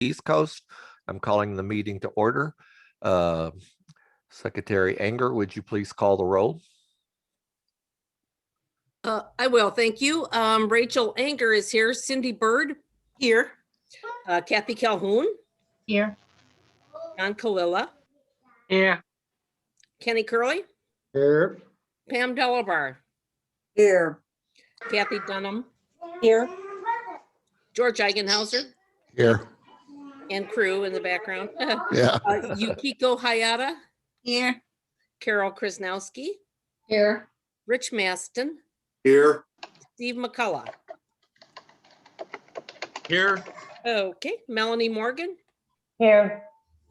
East Coast. I'm calling the meeting to order. Secretary Anger, would you please call the roll? I will, thank you. Rachel Anger is here. Cindy Bird. Here. Kathy Calhoun. Here. John Kalila. Here. Kenny Curley. Here. Pam Delabar. Here. Kathy Dunham. Here. George Eigenhauser. Here. And crew in the background. Yeah. Yukiko Hayata. Here. Carol Krasnowski. Here. Rich Maston. Here. Steve McCullough. Here. Okay, Melanie Morgan. Here.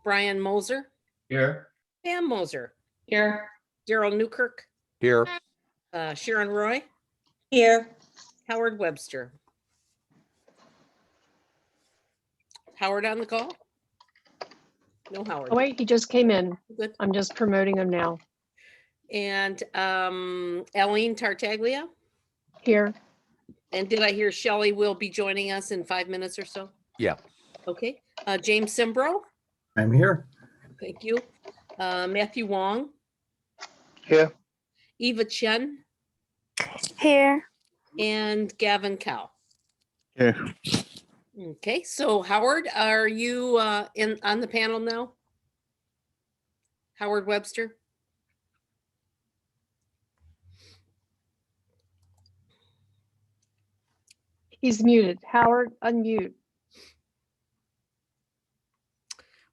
Brian Moser. Here. Pam Moser. Here. Daryl Newkirk. Here. Sharon Roy. Here. Howard Webster. Howard on the call? No Howard. Oh, wait, he just came in. Good. I'm just promoting him now. And Eileen Tartaglia. Here. And did I hear Shelley will be joining us in 5 minutes or so? Yeah. Okay. James Simbro. I'm here. Thank you. Matthew Wong. Here. Eva Chen. Here. And Gavin Cow. Here. Okay, so Howard, are you on the panel now? Howard Webster? He's muted. Howard, unmute.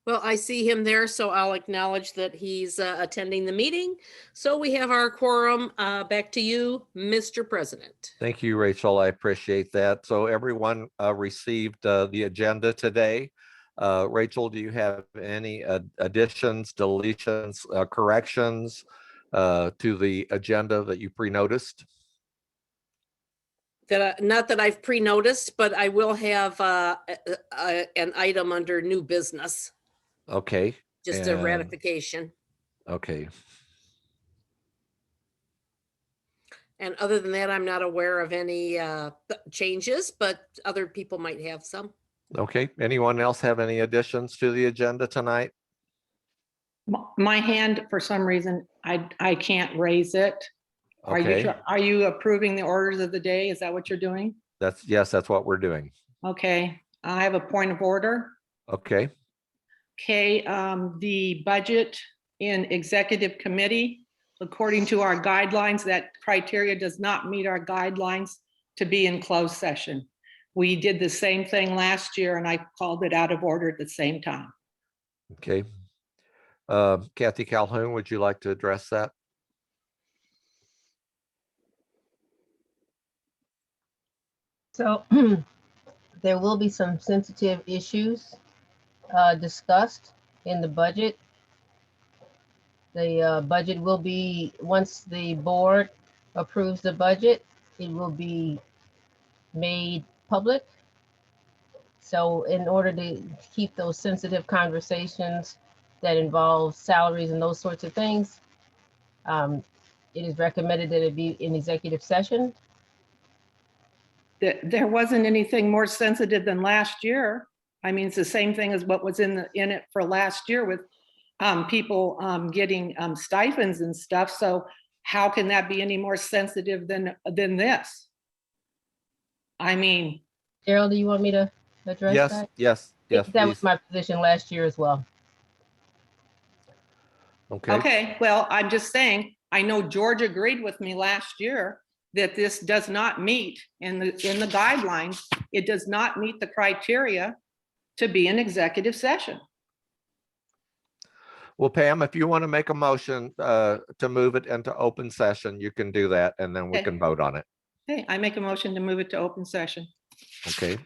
Well, I see him there, so I'll acknowledge that he's attending the meeting. So we have our quorum. Back to you, Mr. President. Thank you, Rachel. I appreciate that. So everyone received the agenda today. Rachel, do you have any additions, deletions, corrections to the agenda that you pre-noticed? Not that I've pre-noticed, but I will have an item under new business, Okay. just a And- ratification. Okay. And other than that, I'm not aware of any changes, but other people might have some. Okay. Anyone else have any additions to the agenda tonight? My hand, for some reason, I can't raise it. Okay. Are you approving the orders of the day? Is that what you're doing? Yes, that's what we're doing. Okay, I have a point of order. Okay. Okay, the budget in executive committee, according to our guidelines, that criteria does not meet our guidelines to be in closed session. We did the same thing last year and I called it out of order at the same time. Okay. Kathy Calhoun, would you like to address that? So there will be some sensitive issues discussed in the budget. The budget will be, once the board approves the budget, it will be made public. So in order to keep those sensitive conversations that involve salaries and those sorts of things, it is recommended that it be in executive session. There wasn't anything more sensitive than last year. I mean, it's the same thing as what was in it for last year with people getting stipends and stuff. So how can that be any more sensitive than this? I mean, Daryl, do you want me to address Yes, that? yes, yes, That was please. my position last year as well. Okay. well, I'm just saying, I know George agreed with me last year that this does not meet in the guidelines. It does not meet the criteria to be an executive session. Well, Pam, if you want to make a motion to move it into open session, you can do that and then we Okay. can vote on it. Okay, I make a motion to move it to open session. Okay.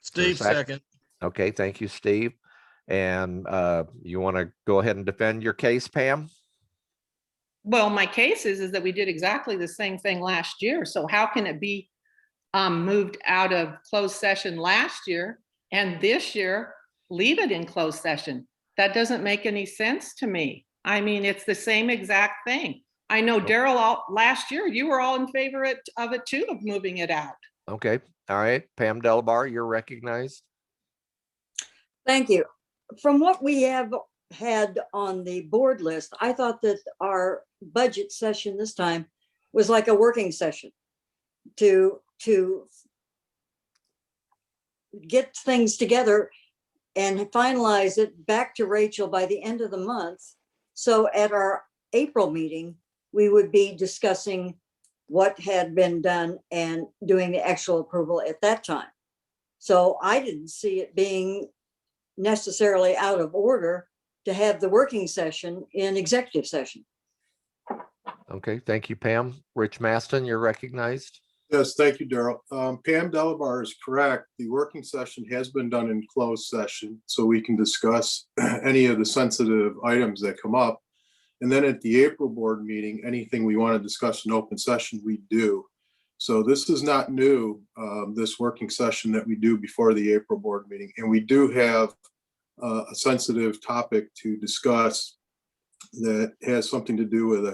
Steve, Sec- second. Okay. Thank you, Steve. And you want to go ahead and defend your case, Pam? Well, my case is that we did exactly the same thing last year. So how can it be moved out of closed session last year and this year leave it in closed session? That doesn't make any sense to me. I mean, it's the same exact thing. I know Daryl, last year, you were all in favor of it too, of moving it out. Okay. All right. Pam Delabar, you're recognized. Thank you. From what we have had on the board list, I thought that our budget session this time was like a working session to get things together and finalize it back to Rachel by the end of the month. So at our April meeting, we would be discussing what had been done and doing the actual approval at that time. So I didn't see it being necessarily out of order to have the working session in executive session. Okay, thank you, Pam. Rich Maston, you're recognized. Yes, thank you, Daryl. Pam Delabar is correct. The working session has been done in closed session, so we can discuss any of the sensitive items that come up. And then at the April board meeting, anything we want to discuss in open session, we do. So this is not new, this working session that we do before the April board meeting. And we do have a sensitive topic to discuss that has something to do with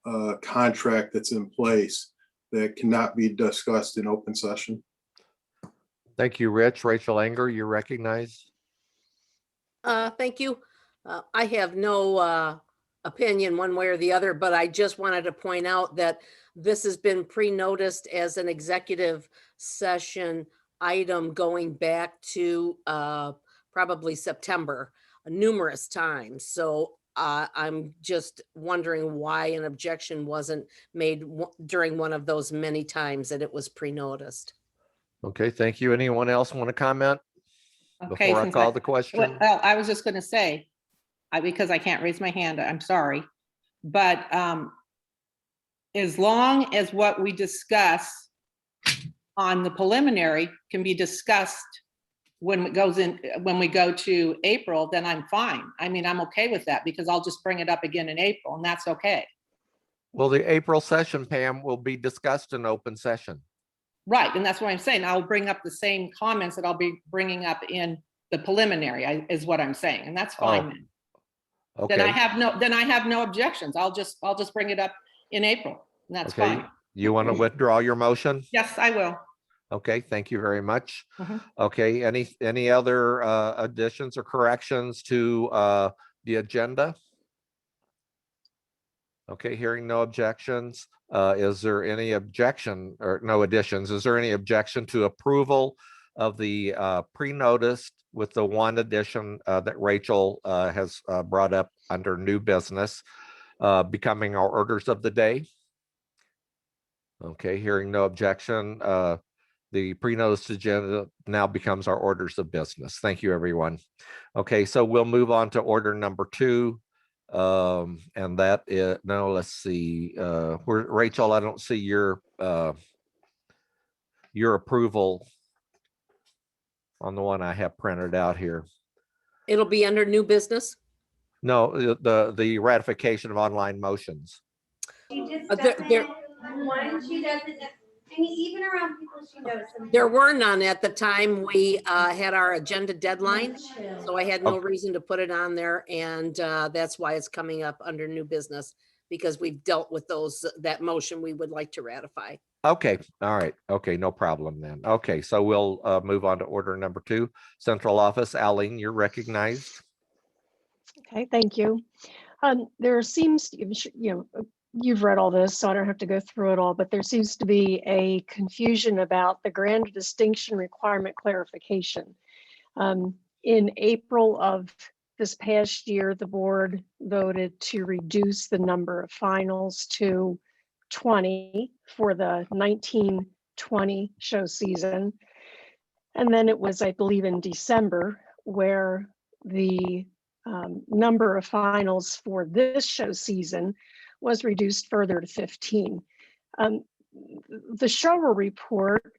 a contract that's in place that cannot be discussed in open session. Thank you, Rich. Rachel Anger, you're recognized. Thank you. I have no opinion one way or the other, but I just wanted to point out that this has been pre-noticed as an executive session item going back to probably September numerous times. So I'm just wondering why an objection wasn't made during one of those many times that it was pre-noticed. Okay, thank you. Anyone else want to comment Okay, before I since call the question? Well, I was just going to say, because I can't raise my hand, I'm sorry. But as long as what we discuss on the preliminary can be discussed when it goes in, when we go to April, then I'm fine. I mean, I'm okay with that because I'll just bring it up again in April and that's okay. Well, the April session, Pam, will be discussed in open session. Right, and that's what I'm saying. I'll bring up the same comments that I'll be bringing up in the preliminary is what I'm saying, and that's fine. Then. Okay. Then I have no objections. I'll just bring it up in April, and that's Okay. fine. You want to withdraw your motion? Yes, I will. Okay, thank you very much. Mhm. Okay, any other additions or corrections to the agenda? Okay, hearing no objections. Is there any objection or no additions? Is there any objection to approval of the pre-noticed with the one addition that Rachel has brought up under new business becoming our orders of the day? Okay, hearing no objection. The pre-noticed agenda now becomes our orders of business. Thank you, everyone. Okay, so we'll move on to order number 2. And that is, no, let's see, Rachel, I don't see your approval on the one I have printed out here. It'll be under new business. No, the ratification of online motions. She just There- doesn't, there- one, she doesn't, I mean, even around people she knows. There were none at the time we had our agenda deadline, so I had no reason to put it on there, and that's why it's coming up under new business, because we've dealt with that motion we would like to ratify. Okay, all right. Okay, no problem then. Okay, so we'll move on to order number 2. Central Office, Aline, you're recognized. Okay, thank you. There seems, you've read all this, so I don't have to go through it all, but there seems to be a confusion about the grand distinction requirement clarification. In April of this past year, the board voted to reduce the number of finals to 20 for the 19-20 show season. And then it was, I believe, in December where the number of finals for this show season was reduced further to 15. The shower report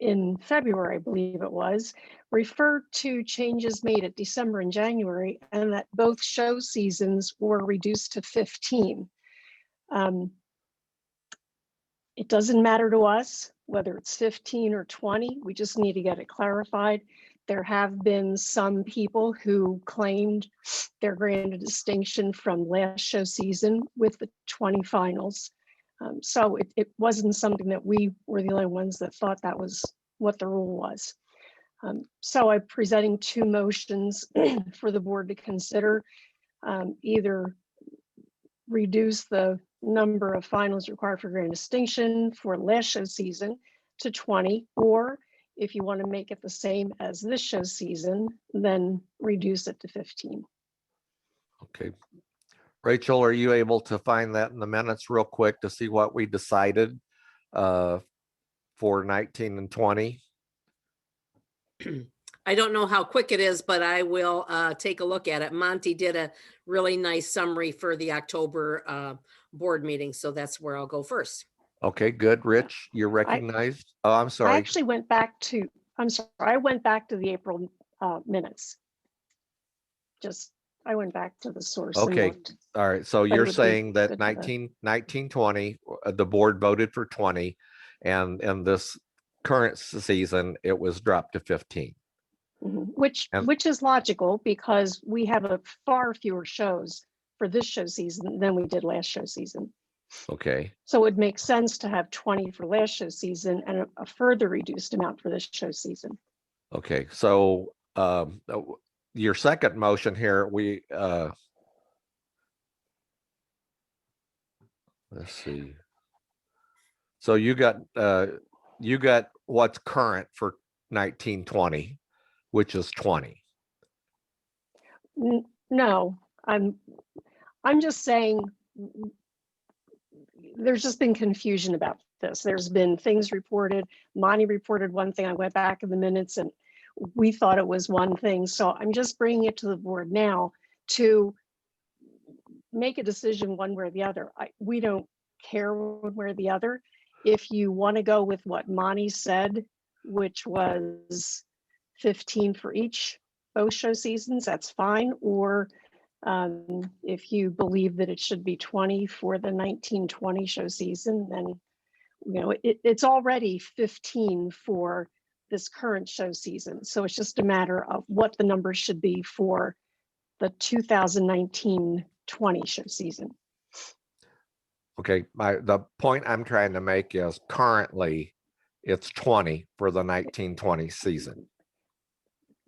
in February, I believe it was, referred to changes made at December and January, and that both show seasons were reduced to 15. It doesn't matter to us whether it's 15 or 20. We just need to get it clarified. There have been some people who claimed their grand distinction from last show season with the 20 finals. So it wasn't something that we were the only ones that thought that was what the rule was. So I'm presenting two motions for the board to consider. Either reduce the number of finals required for grand distinction for last show season to 20, or if you want to make it the same as this show season, then reduce it to 15. Okay. Rachel, are you able to find that in the minutes real quick to see what we decided for 19 and 20? I don't know how quick it is, but I will take a look at it. Monty did a really nice summary for the October board meeting, so that's where I'll go first. Okay, good. Rich, you're recognized. Oh, I'm I sorry. actually went back to, I went back to the April minutes. I went back to the source. And Okay. looked. All right. So But it you're would be saying that good to know. 19, 20, the board voted for 20, and in this current season, it was dropped to 15. Mhm. And- Which is logical because we have a far fewer shows for this show season than we did last show season. Okay. So it would make sense to have 20 for last show season and a further reduced amount for this show season. Okay. So your second motion here, let's see. So you got what's current for 1920, which is 20. No, I'm just saying there's just been confusion about this. There's been things reported. Monty reported one thing. I went back in the minutes and we thought it was one thing. So I'm just bringing it to the board now to make a decision one way or the other. We don't care one way or the other. If you want to go with what Monty said, which was 15 for both show seasons, that's fine. Or if you believe that it should be 20 for the 1920 show season, then it's already 15 for this current show season. So it's just a matter of what the numbers should be for the 2019-20 show season. Okay, the point I'm trying to make is currently it's 20 for the 1920 season.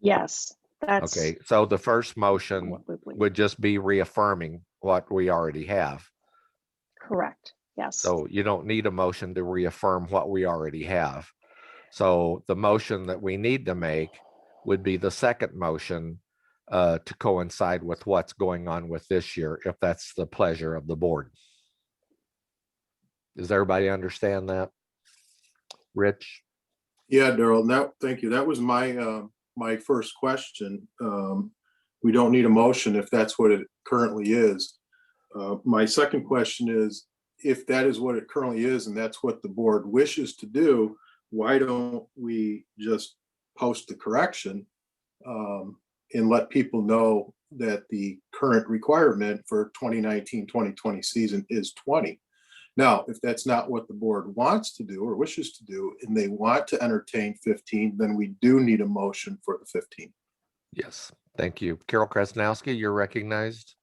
Yes, that's Okay, so the first motion what we believe. would just be reaffirming what we already have. Correct. Yes. So you don't need a motion to reaffirm what we already have. So the motion that we need to make would be the second motion to coincide with what's going on with this year, if that's the pleasure of the board. Does everybody understand that? Rich? Yeah, Daryl, now, thank you. That was my my first question. We don't need a motion if that's what it currently is. My second question is, if that is what it currently is and that's what the board wishes to do, why don't we just post the correction and let people know that the current requirement for 2019-2020 season is 20? Now, if that's not what the board wants to do or wishes to do, and they want to entertain 15, then we do need a motion for the 15. Yes, thank you. Carol Krasnowski, you're recognized.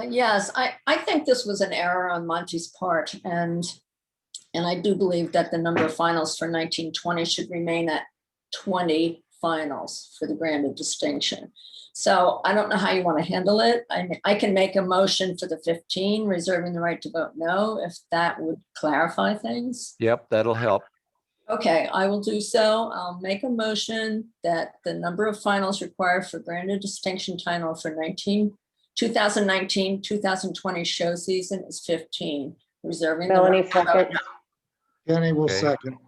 Yes, I think this was an error on Monty's part, and I do believe that the number of finals for 1920 should remain at 20 finals for the grand of distinction. So I don't know how you want to handle it. I can make a motion for the 15, reserving the right to vote no, if that would clarify things. Yep, that'll help. Okay, I will do so. I'll make a motion that the number of finals required for grand of distinction title for 2019-2020 show season is 15, reserving the Melanie right to vote second. no. Kenny will Okay. second.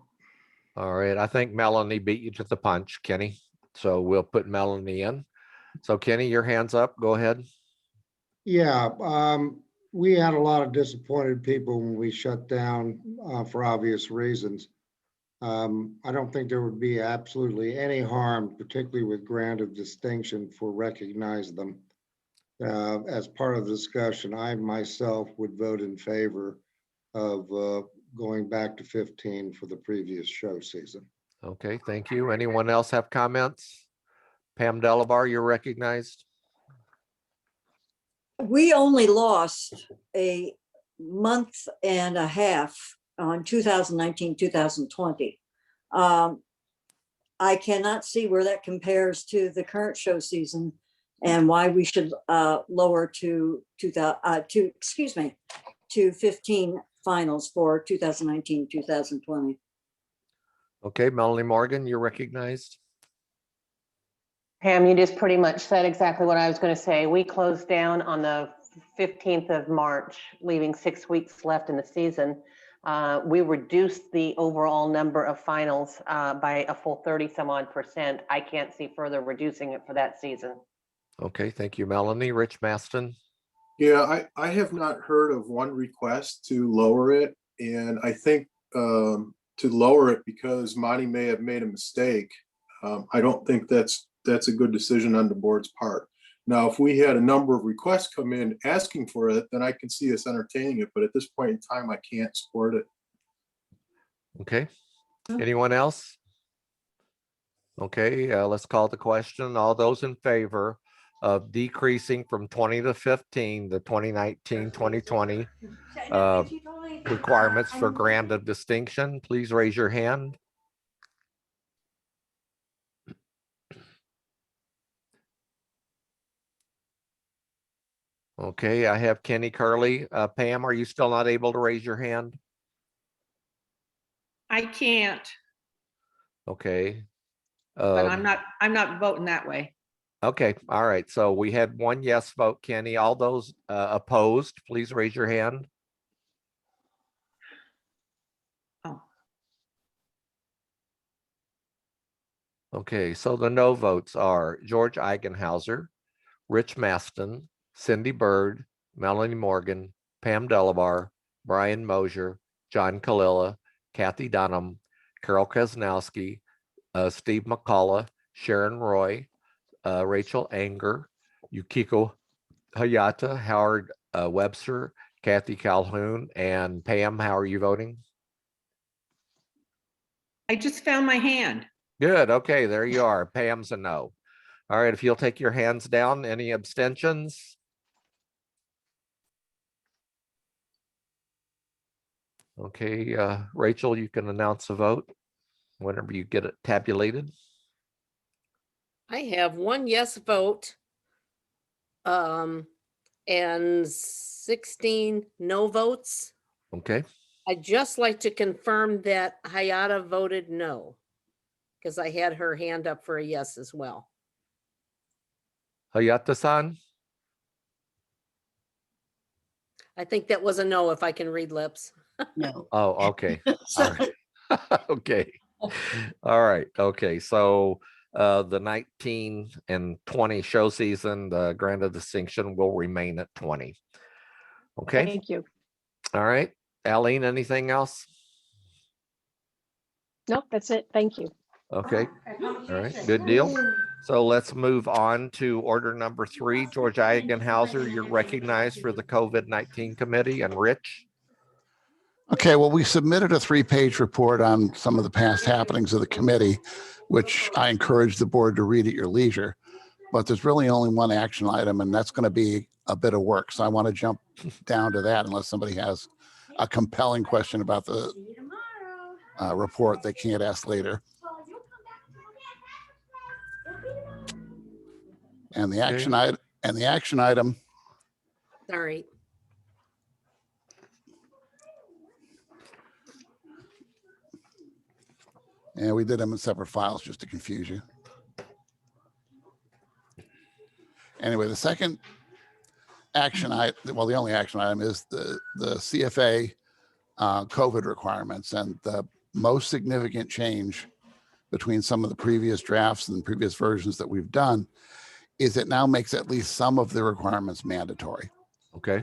All right, I think Melanie beat you to the punch, Kenny. So we'll put Melanie in. So Kenny, your hand's up. Go ahead. Yeah, we had a lot of disappointed people when we shut down for obvious reasons. I don't think there would be absolutely any harm, particularly with grant of distinction, for recognizing them. As part of the discussion, I myself would vote in favor of going back to 15 for the previous show season. Okay, thank you. Anyone else have comments? Pam Delabar, you're recognized. We only lost a month and a half on 2019, 2020. I cannot see where that compares to the current show season and why we should lower to 15 finals for 2019, 2020. Okay, Melanie Morgan, you're recognized. Pam, you just pretty much said exactly what I was going to say. We closed down on the 15th of March, leaving 6 weeks left in the season. We reduced the overall number of finals by a full 30 some odd %. I can't see further reducing it for that season. Okay, thank you, Melanie. Rich Maston. Yeah, I have not heard of one request to lower it. And I think to lower it because Monty may have made a mistake. I don't think that's a good decision on the board's part. Now, if we had a number of requests come in asking for it, then I can see us entertaining it. But at this point in time, I can't support it. Okay, anyone else? Okay, let's call the question. All those in favor of decreasing from 20 to 15, the 2019, 2020 requirements for grant of distinction, please raise your hand. Okay, I have Kenny Curley. Pam, are you still not able to raise your hand? I can't, Okay. but I'm not voting that way. Okay, all right. So we had one yes vote, Kenny. All those opposed, please raise your hand. Oh. Okay, so the no votes are George Eigenhauser, Rich Maston, Cindy Bird, Melanie Morgan, Pam Delabar, Brian Mosier, John Kalila, Kathy Dunham, Carol Kaznowski, Steve McCullough, Sharon Roy, Rachel Anger, Yukiko Hayata, Howard Webster, Kathy Calhoun, and Pam. How are you voting? I just found my hand. Good. Okay, there you are. Pam's a no. All right, if you'll take your hands down. Any abstentions? Okay, Rachel, you can announce a vote whenever you get it tabulated. I have one yes vote. And 16 no votes. Okay, I'd just like to confirm that Hayata voted no, because I had her hand up for a yes as well. Hayata-san? I think that was a no, if I can read lips. No. Oh, okay. All right. Okay. All right. Okay. So the 19 and 20 show season, the grant of distinction will remain at 20. Okay. Thank you. All right. Aline, anything else? Nope, that's it. Thank you. Okay. All right. Good deal. So let's move on to order number 3. George Eigenhauser, you're recognized for the COVID-19 committee, and Rich. Okay, well, we submitted a 3-page report on some of the past happenings of the committee, which I encourage the board to read at your leisure. But there's really only one action item, and that's going to be a bit of work. So I want to jump down to that unless somebody has a compelling question about the report they can't ask later. And the action item. Sorry. And we did them in separate files just to confuse you. Anyway, the second action item, well, the only action item is the CFA COVID requirements. And the most significant change between some of the previous drafts and previous versions that we've done is it now makes at least some of the requirements mandatory. Okay.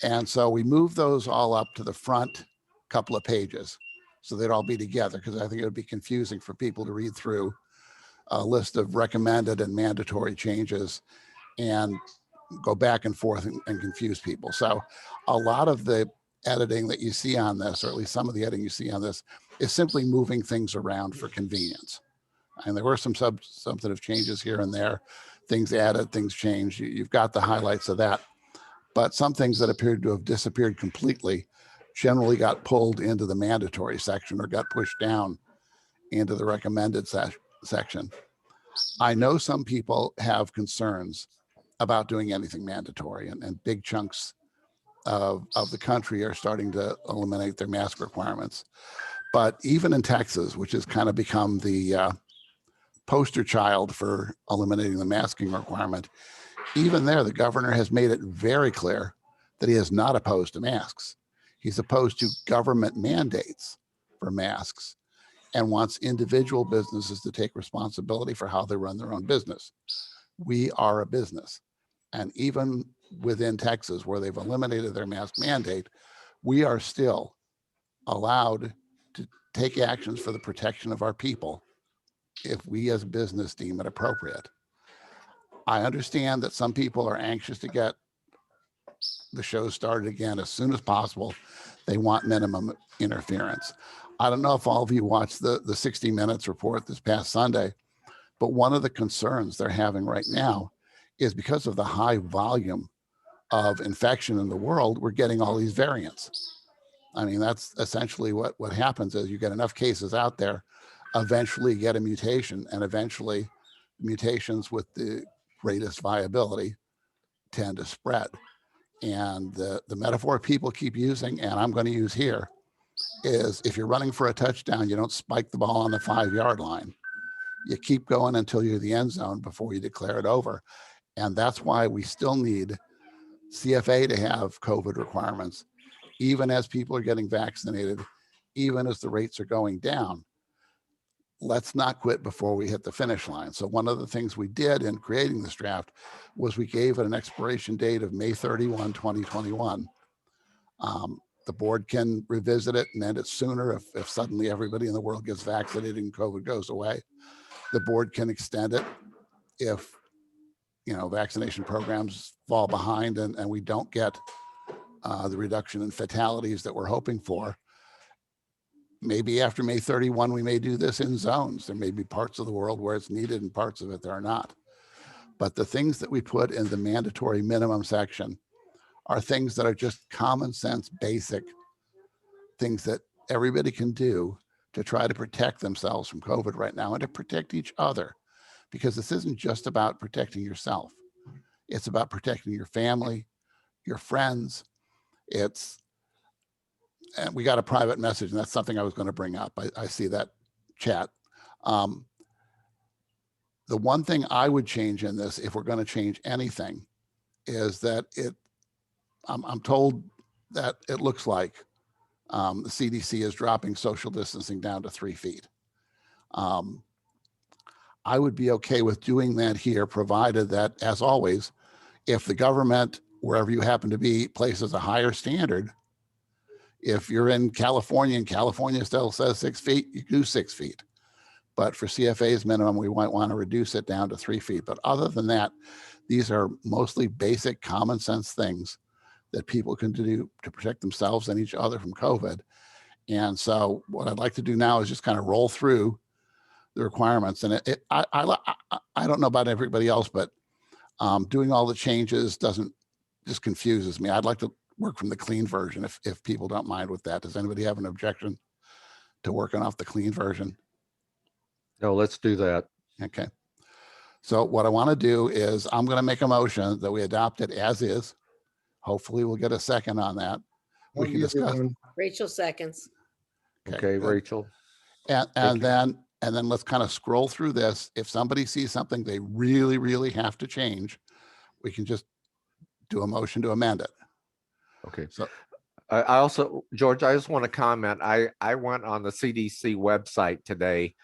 And so we moved those all up to the front couple of pages so they'd all be together, because I think it would be confusing for people to read through a list of recommended and mandatory changes and go back and forth and confuse people. So a lot of the editing that you see on this, or at least some of the editing you see on this, is simply moving things around for convenience. And there were some substantive changes here and there, things added, things changed. You've got the highlights of that. But some things that appeared to have disappeared completely generally got pulled into the mandatory section or got pushed down into the recommended section. I know some people have concerns about doing anything mandatory, and big chunks of the country are starting to eliminate their mask requirements. But even in Texas, which has kind of become the poster child for eliminating the masking requirement, even there, the governor has made it very clear that he is not opposed to masks. He's opposed to government mandates for masks and wants individual businesses to take responsibility for how they run their own business. We are a business. And even within Texas, where they've eliminated their mask mandate, we are still allowed to take actions for the protection of our people if we as a business deem it appropriate. I understand that some people are anxious to get the show started again as soon as possible. They want minimum interference. I don't know if all of you watched the 60 Minutes report this past Sunday, but one of the concerns they're having right now is because of the high volume of infection in the world, we're getting all these variants. I mean, that's essentially what happens is you get enough cases out there, eventually get a mutation, and eventually mutations with the greatest viability tend to spread. And the metaphor people keep using, and I'm going to use here, is if you're running for a touchdown, you don't spike the ball on the 5-yard line. You keep going until you're in the end zone before you declare it over. And that's why we still need CFA to have COVID requirements, even as people are getting vaccinated, even as the rates are going down. Let's not quit before we hit the finish line. So one of the things we did in creating this draft was we gave it an expiration date of May 31, 2021. The board can revisit it and end it sooner if suddenly everybody in the world gets vaccinated and COVID goes away. The board can extend it if vaccination programs fall behind and we don't get the reduction in fatalities that we're hoping for. Maybe after May 31, we may do this in zones. There may be parts of the world where it's needed and parts of it that are not. But the things that we put in the mandatory minimum section are things that are just common sense, basic things that everybody can do to try to protect themselves from COVID right now and to protect each other. Because this isn't just about protecting yourself. It's about protecting your family, your friends. And we got a private message, and that's something I was going to bring up. I see that chat. The one thing I would change in this, if we're going to change anything, is that I'm told that it looks like the CDC is dropping social distancing down to 3 feet. I would be okay with doing that here, provided that, as always, if the government, wherever you happen to be, places a higher standard, if you're in California and California still says 6 feet, you do 6 feet. But for CFA's minimum, we might want to reduce it down to 3 feet. But other than that, these are mostly basic common sense things that people can do to protect themselves and each other from COVID. And so what I'd like to do now is just kind of roll through the requirements. And I don't know about everybody else, but doing all the changes just confuses me. I'd like to work from the clean version if people don't mind with that. Does anybody have an objection to working off the clean version? No, let's do that. Okay. So what I want to do is I'm going to make a motion that we adopt it as is. Hopefully we'll get a second on that. We can discuss. Rachel seconds. Okay, Rachel. And then let's kind of scroll through this. If somebody sees something they really, really have to change, we can just do a motion to amend it. Okay. So I also, George, I just want to comment. I went on the CDC website today,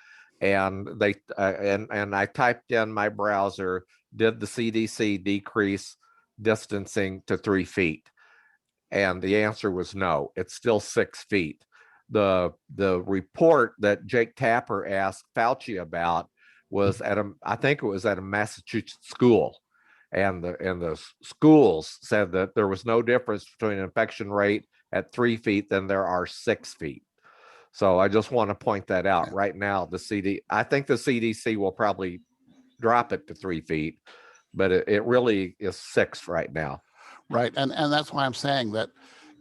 and they and I typed in my browser, did the CDC decrease distancing to 3 feet? And the answer was no. It's still 6 feet. The report that Jake Tapper asked Fauci about was I think it was at a Massachusetts school. And the schools said that there was no difference between an infection rate at 3 feet than there are 6 feet. So I just want to point that out right now. I think the CDC will probably drop it to 3 feet, but it really is 6 right now. Right. And that's why I'm saying that,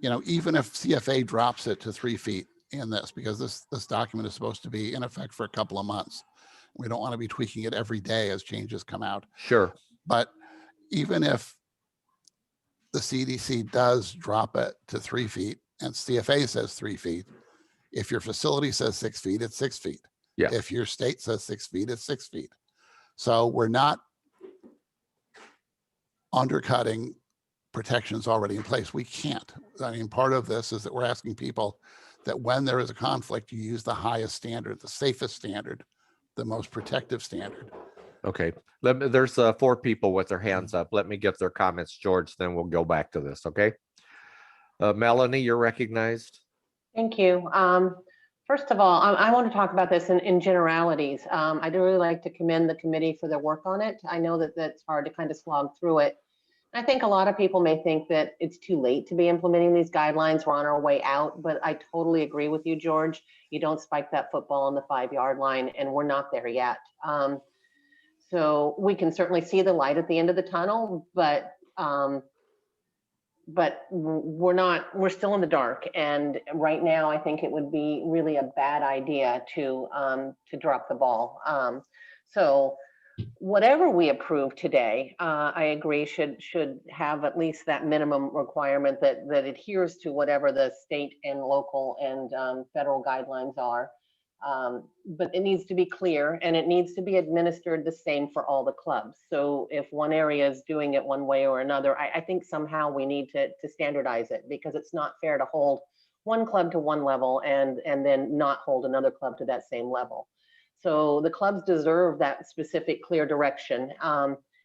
even if CFA drops it to 3 feet in this, because this document is supposed to be in effect for a couple of months, We don't want to be tweaking it every day as changes come out. Sure. But even if the CDC does drop it to 3 feet and CFA says 3 feet, if your facility says 6 feet, it's 6 feet. Yeah. If your state says 6 feet, it's 6 feet. So we're not undercutting protections already in place. We can't. I mean, part of this is that we're asking people that when there is a conflict, you use the highest standard, the safest standard, the most protective standard. Okay. There's 4 people with their hands up. Let me get their comments, George, then we'll go back to this. Okay. Melanie, you're recognized. Thank you. First of all, I want to talk about this in generalities. I'd really like to commend the committee for their work on it. I know that that's hard to kind of slog through it. I think a lot of people may think that it's too late to be implementing these guidelines. We're on our way out, but I totally agree with you, George. You don't spike that football on the 5-yard line, and we're not there yet. So we can certainly see the light at the end of the tunnel, but we're still in the dark. And right now, I think it would be really a bad idea to drop the ball. So whatever we approve today, I agree should have at least that minimum requirement that adheres to whatever the state and local and federal guidelines are. But it needs to be clear and it needs to be administered the same for all the clubs. So if one area is doing it one way or another, I think somehow we need to standardize it, because it's not fair to hold one club to one level and then not hold another club to that same level. So the clubs deserve that specific clear direction.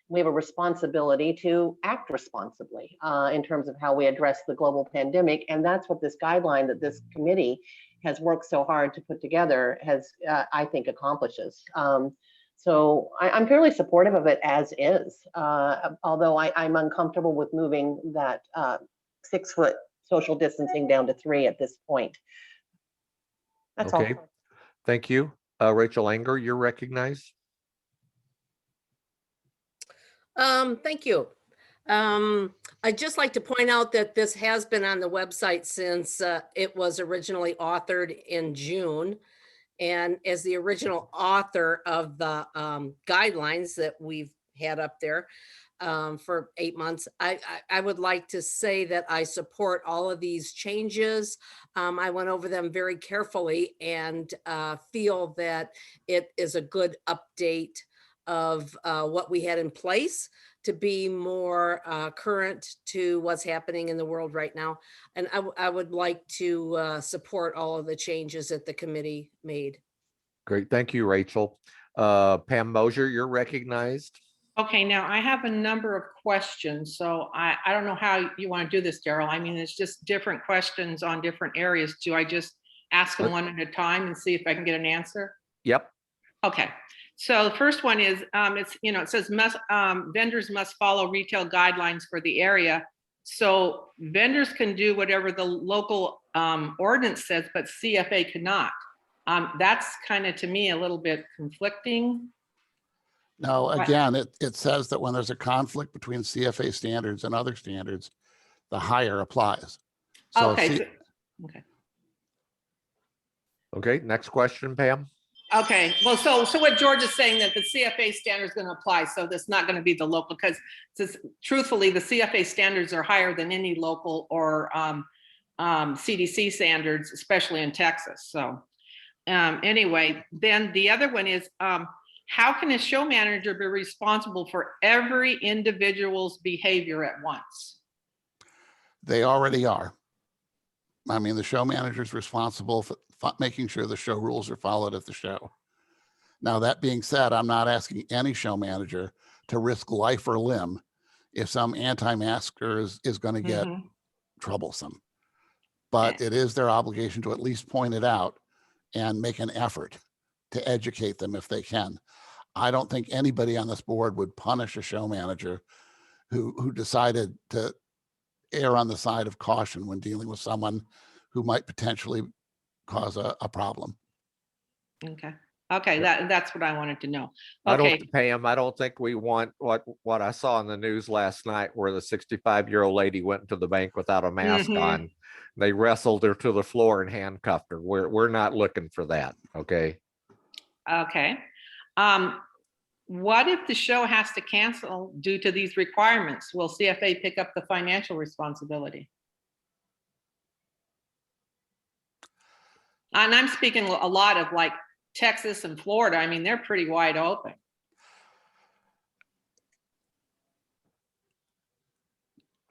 We have a responsibility to act responsibly in terms of how we address the global pandemic. And that's what this guideline that this committee has worked so hard to put together has, I think, accomplishes. So I'm fairly supportive of it as is, although I'm uncomfortable with moving that 6-foot social distancing down to 3 at this point. That's okay. all. Thank you. Rachel Anger, you're recognized. Thank you. I'd just like to point out that this has been on the website since it was originally authored in June. And as the original author of the guidelines that we've had up there for 8 months, I would like to say that I support all of these changes. I went over them very carefully and feel that it is a good update of what we had in place to be more current to what's happening in the world right now. And I would like to support all of the changes that the committee made. Great. Thank you, Rachel. Pam Mosier, you're recognized. Okay, now I have a number of questions. So I don't know how you want to do this, Daryl. I mean, it's just different questions on different areas. Do I just ask them one at a time and see if I can get an answer? Yep. Okay. So the first one is, it says vendors must follow retail guidelines for the area. So vendors can do whatever the local ordinance says, but CFA cannot. That's kind of, to me, a little bit conflicting. No, again, it says that when there's a conflict between CFA standards and other standards, the higher applies. So okay. Okay, next question, Pam. Okay, well, so what George is saying that the CFA standard is going to apply, so that's not going to be the local, because truthfully, the CFA standards are higher than any local or CDC standards, especially in Texas. So anyway, then the other one is, how can a show manager be responsible for every individual's behavior at once? They already are. I mean, the show manager is responsible for making sure the show rules are followed at the show. Now, that being said, I'm not asking any show manager to risk life or limb if some anti-masker is going to get troublesome. But it is their obligation to at least point it out and make an effort to educate them if they can. I don't think anybody on this board would punish a show manager who decided to err on the side of caution when dealing with someone who might potentially cause a problem. Okay, that's what I wanted to know. Okay. Pam, I don't think we want what I saw in the news last night, where the 65-year-old lady went into the bank without a mask on. They wrestled her to the floor and handcuffed her. We're not looking for that. Okay. Okay. What if the show has to cancel due to these requirements? Will CFA pick up the financial responsibility? And I'm speaking a lot of like Texas and Florida. I mean, they're pretty wide open.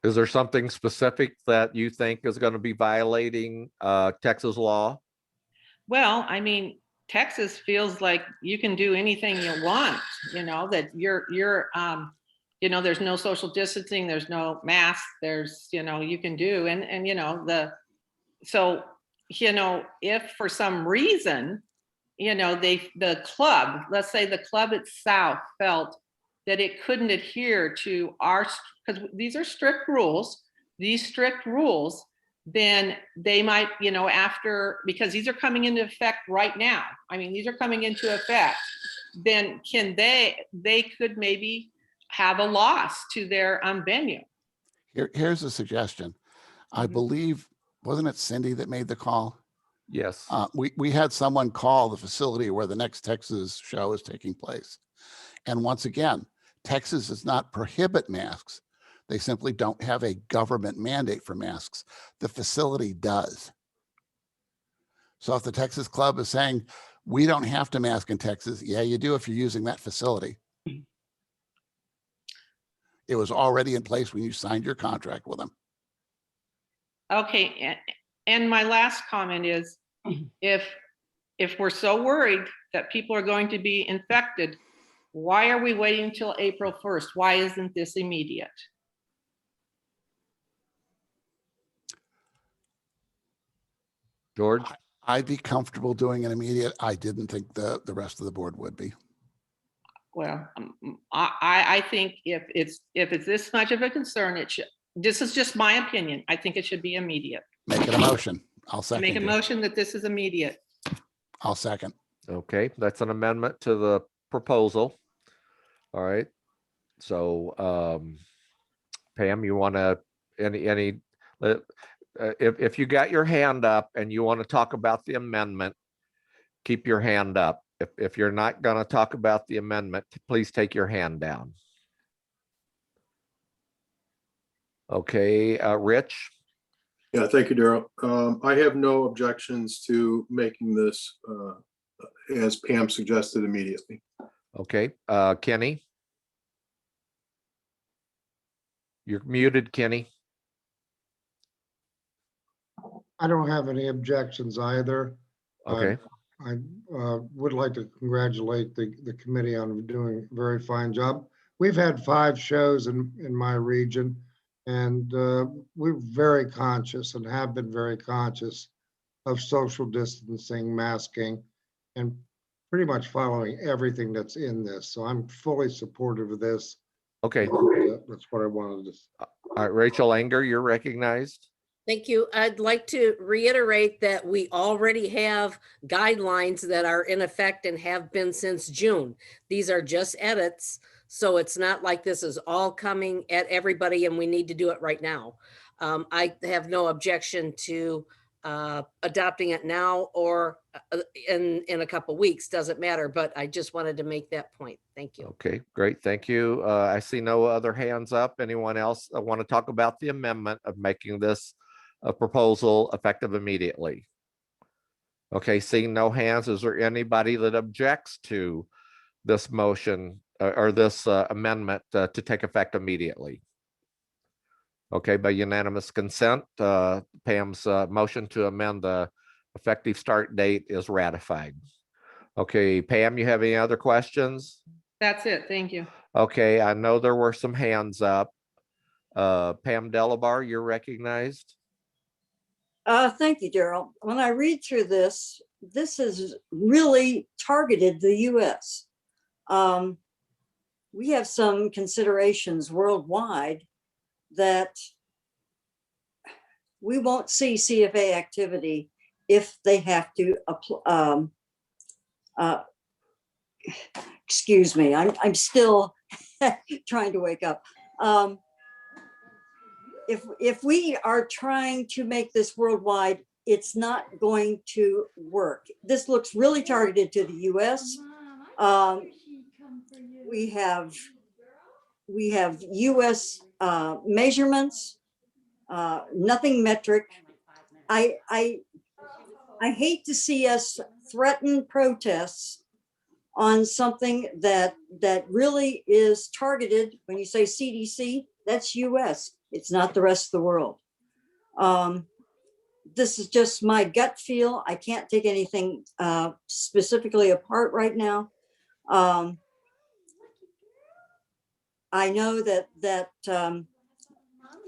Is there something specific that you think is going to be violating Texas law? Well, I mean, Texas feels like you can do anything you want, you know, that you know, there's no social distancing, there's no mask, there's, you know, you can do, and, you know, so, you know, if for some reason, you know, the club, let's say the club itself felt that it couldn't adhere to because these are strict rules, then they might, you know, because these are coming into effect right now. I mean, these are coming into effect. Then they could maybe have a loss to their venue. Here's a suggestion. I believe, wasn't it Cindy that made the call? Yes. We had someone call the facility where the next Texas show is taking place. And once again, Texas does not prohibit masks. They simply don't have a government mandate for masks. The facility does. So if the Texas club is saying, we don't have to mask in Texas, yeah, you do if you're using that facility. It was already in place when you signed your contract with them. Okay, and my last comment is, if we're so worried that people are going to be infected, why are we waiting until April 1st? Why isn't this immediate? George? I'd be comfortable doing an immediate. I didn't think the rest of the board would be. Well, I think if it's this much of a concern, it should. This is just my opinion. I think it should be immediate. Make it a motion. I'll second. Make a motion that this is immediate. I'll second. Okay, that's an amendment to the proposal. All right. So, Pam, you want to if you got your hand up and you want to talk about the amendment, keep your hand up. If you're not going to talk about the amendment, please take your hand down. Okay, Rich? Yeah, thank you, Daryl. I have no objections to making this, as Pam suggested, immediately. Okay, Kenny? You're muted, Kenny. I don't have any objections either. Okay. I would like to congratulate the committee on doing a very fine job. We've had 5 shows in my region, and we're very conscious and have been very conscious of social distancing, masking, and pretty much following everything that's in this. So I'm fully supportive of this. Okay. That's what I wanted to say. All right, Rachel Anger, you're recognized. Thank you. I'd like to reiterate that we already have guidelines that are in effect and have been since June. These are just edits. So it's not like this is all coming at everybody and we need to do it right now. I have no objection to adopting it now or in a couple of weeks, doesn't matter, but I just wanted to make that point. Thank you. Okay, great. Thank you. I see no other hands up. Anyone else want to talk about the amendment of making this a proposal effective immediately? Okay, seeing no hands, is there anybody that objects to this motion or this amendment to take effect immediately? Okay, by unanimous consent, Pam's motion to amend the effective start date is ratified. Okay, Pam, you have any other questions? That's it. Thank you. Okay, I know there were some hands up. Pam Delabar, you're recognized. Thank you, Daryl. When I read through this, this is really targeted the US. We have some considerations worldwide that we won't see CFA activity if they have to excuse me, I'm still trying to wake up. If we are trying to make this worldwide, it's not going to work. This looks really targeted to the US. We have US measurements, nothing metric. I hate to see us threaten protests on something that really is targeted. When you say CDC, that's US. It's not the rest of the world. This is just my gut feel. I can't take anything specifically apart right now. I know that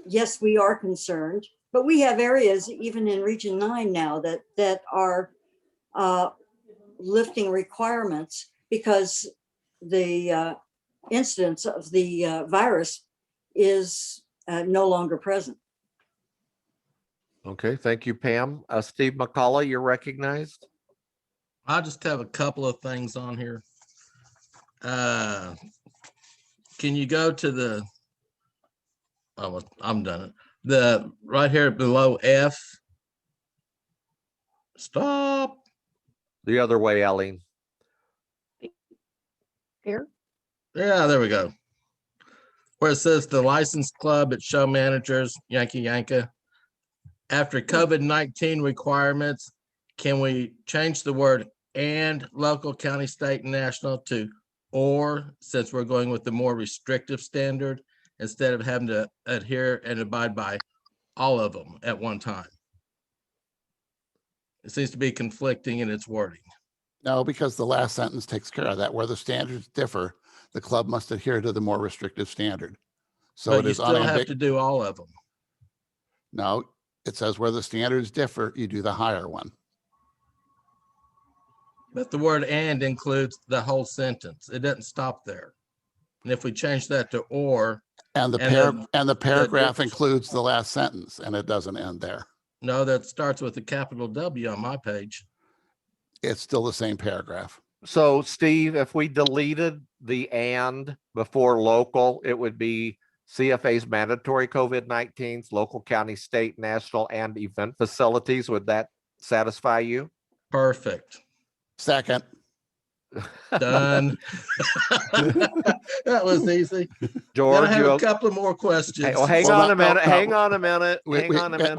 yes, we are concerned, but we have areas even in Region 9 now that are lifting requirements because the incidence of the virus is no longer present. Okay, thank you, Pam. Steve McCullough, you're recognized. I just have a couple of things on here. Can you go to the, oh, I'm done. The right here below F. Stop. The other way, Eileen. Here. Yeah, there we go. Where it says the licensed club at show managers, Yankee Yanka. After COVID-19 requirements, can we change the word and local, county, state, and national to or, since we're going with the more restrictive standard, instead of having to adhere and abide by all of them at one time? It seems to be conflicting in its wording. No, because the last sentence takes care of that. Where the standards differ, the club must adhere to the more restrictive standard. So But it you is still have to do all of them. No, it says where the standards differ, you do the higher one. But the word and includes the whole sentence. It doesn't stop there. And if we change that to or. And the paragraph includes the last sentence, and it doesn't end there. No, that starts with a capital W on my page. It's still the same paragraph. So Steve, if we deleted the and before local, it would be CFA's mandatory COVID-19s, local, county, state, national, and event facilities. Would that satisfy you? Perfect. Second. Done. That was easy. George, I have a couple of more questions. Hey, well, hang on a minute. Hang on a minute. We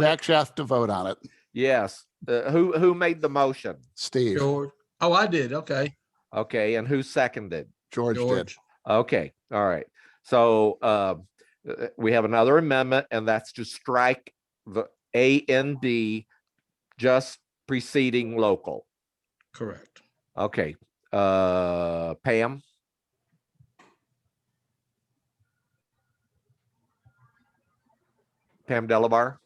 actually have to vote on it. Yes. Who made the motion? Steve. George. Oh, I did. Okay. Okay. And who seconded? George did. Okay. All right. So we have another amendment, and that's to strike the A and D just preceding local. Correct. Okay. Pam? Pam Delabar?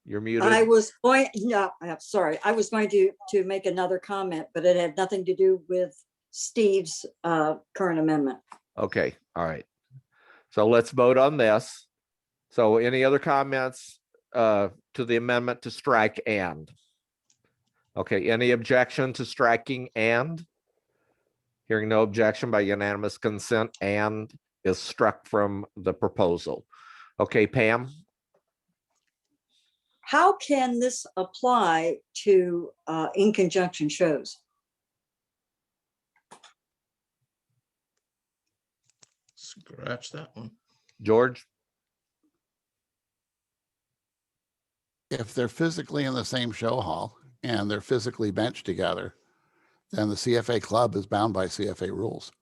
You're muted. I was going, no, I'm sorry. I was going to make another comment, but it had nothing to do with Steve's current amendment. Okay. All right. So let's vote on this. So any other comments to the amendment to strike and? Okay, any objection to striking and? Hearing no objection, by unanimous consent, and is struck from the proposal. Okay, Pam? How can this apply to in conjunction shows? Scratch that one. George? If they're physically in the same show hall and they're physically benched together, then the CFA club is bound by CFA rules.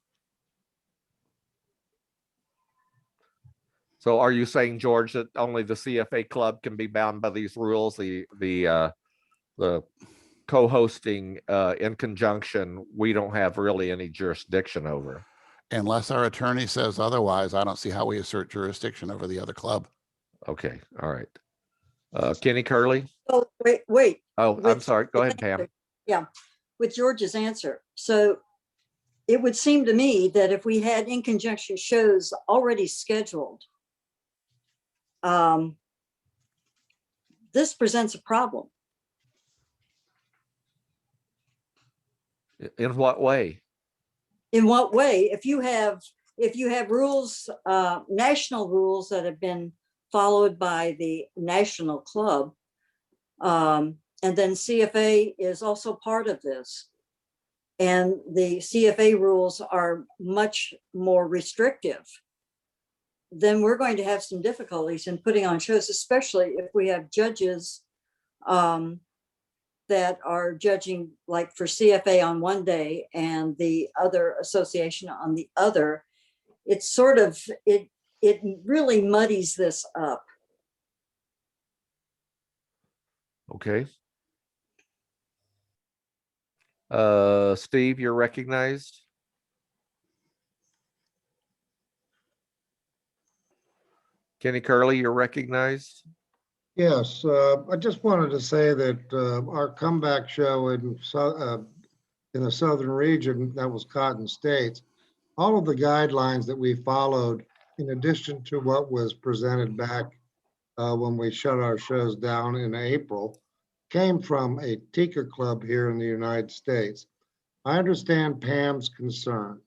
So are you saying, George, that only the CFA club can be bound by these rules? The co-hosting in conjunction, we don't have really any jurisdiction over. Unless our attorney says otherwise, I don't see how we assert jurisdiction over the other club. Okay, all right. Kenny Curley? Oh, wait. Oh, I'm sorry. Go ahead, Pam. Yeah, with George's answer. So it would seem to me that if we had in conjunction shows already scheduled, this presents a problem. In what way? In what way? If you have rules, national rules that have been followed by the national club, and then CFA is also part of this. and the CFA rules are much more restrictive, then we're going to have some difficulties in putting on shows, especially if we have judges that are judging, like for CFA on one day and the other association on the other. It's sort of, it really muddies this up. Okay. Steve, you're recognized. Kenny Curley, you're recognized. Yes, I just wanted to say that our comeback show in the southern region, that was Cotton States, all of the guidelines that we followed, in addition to what was presented back when we shut our shows down in April, came from a Tika club here in the United States. I understand Pam's concern.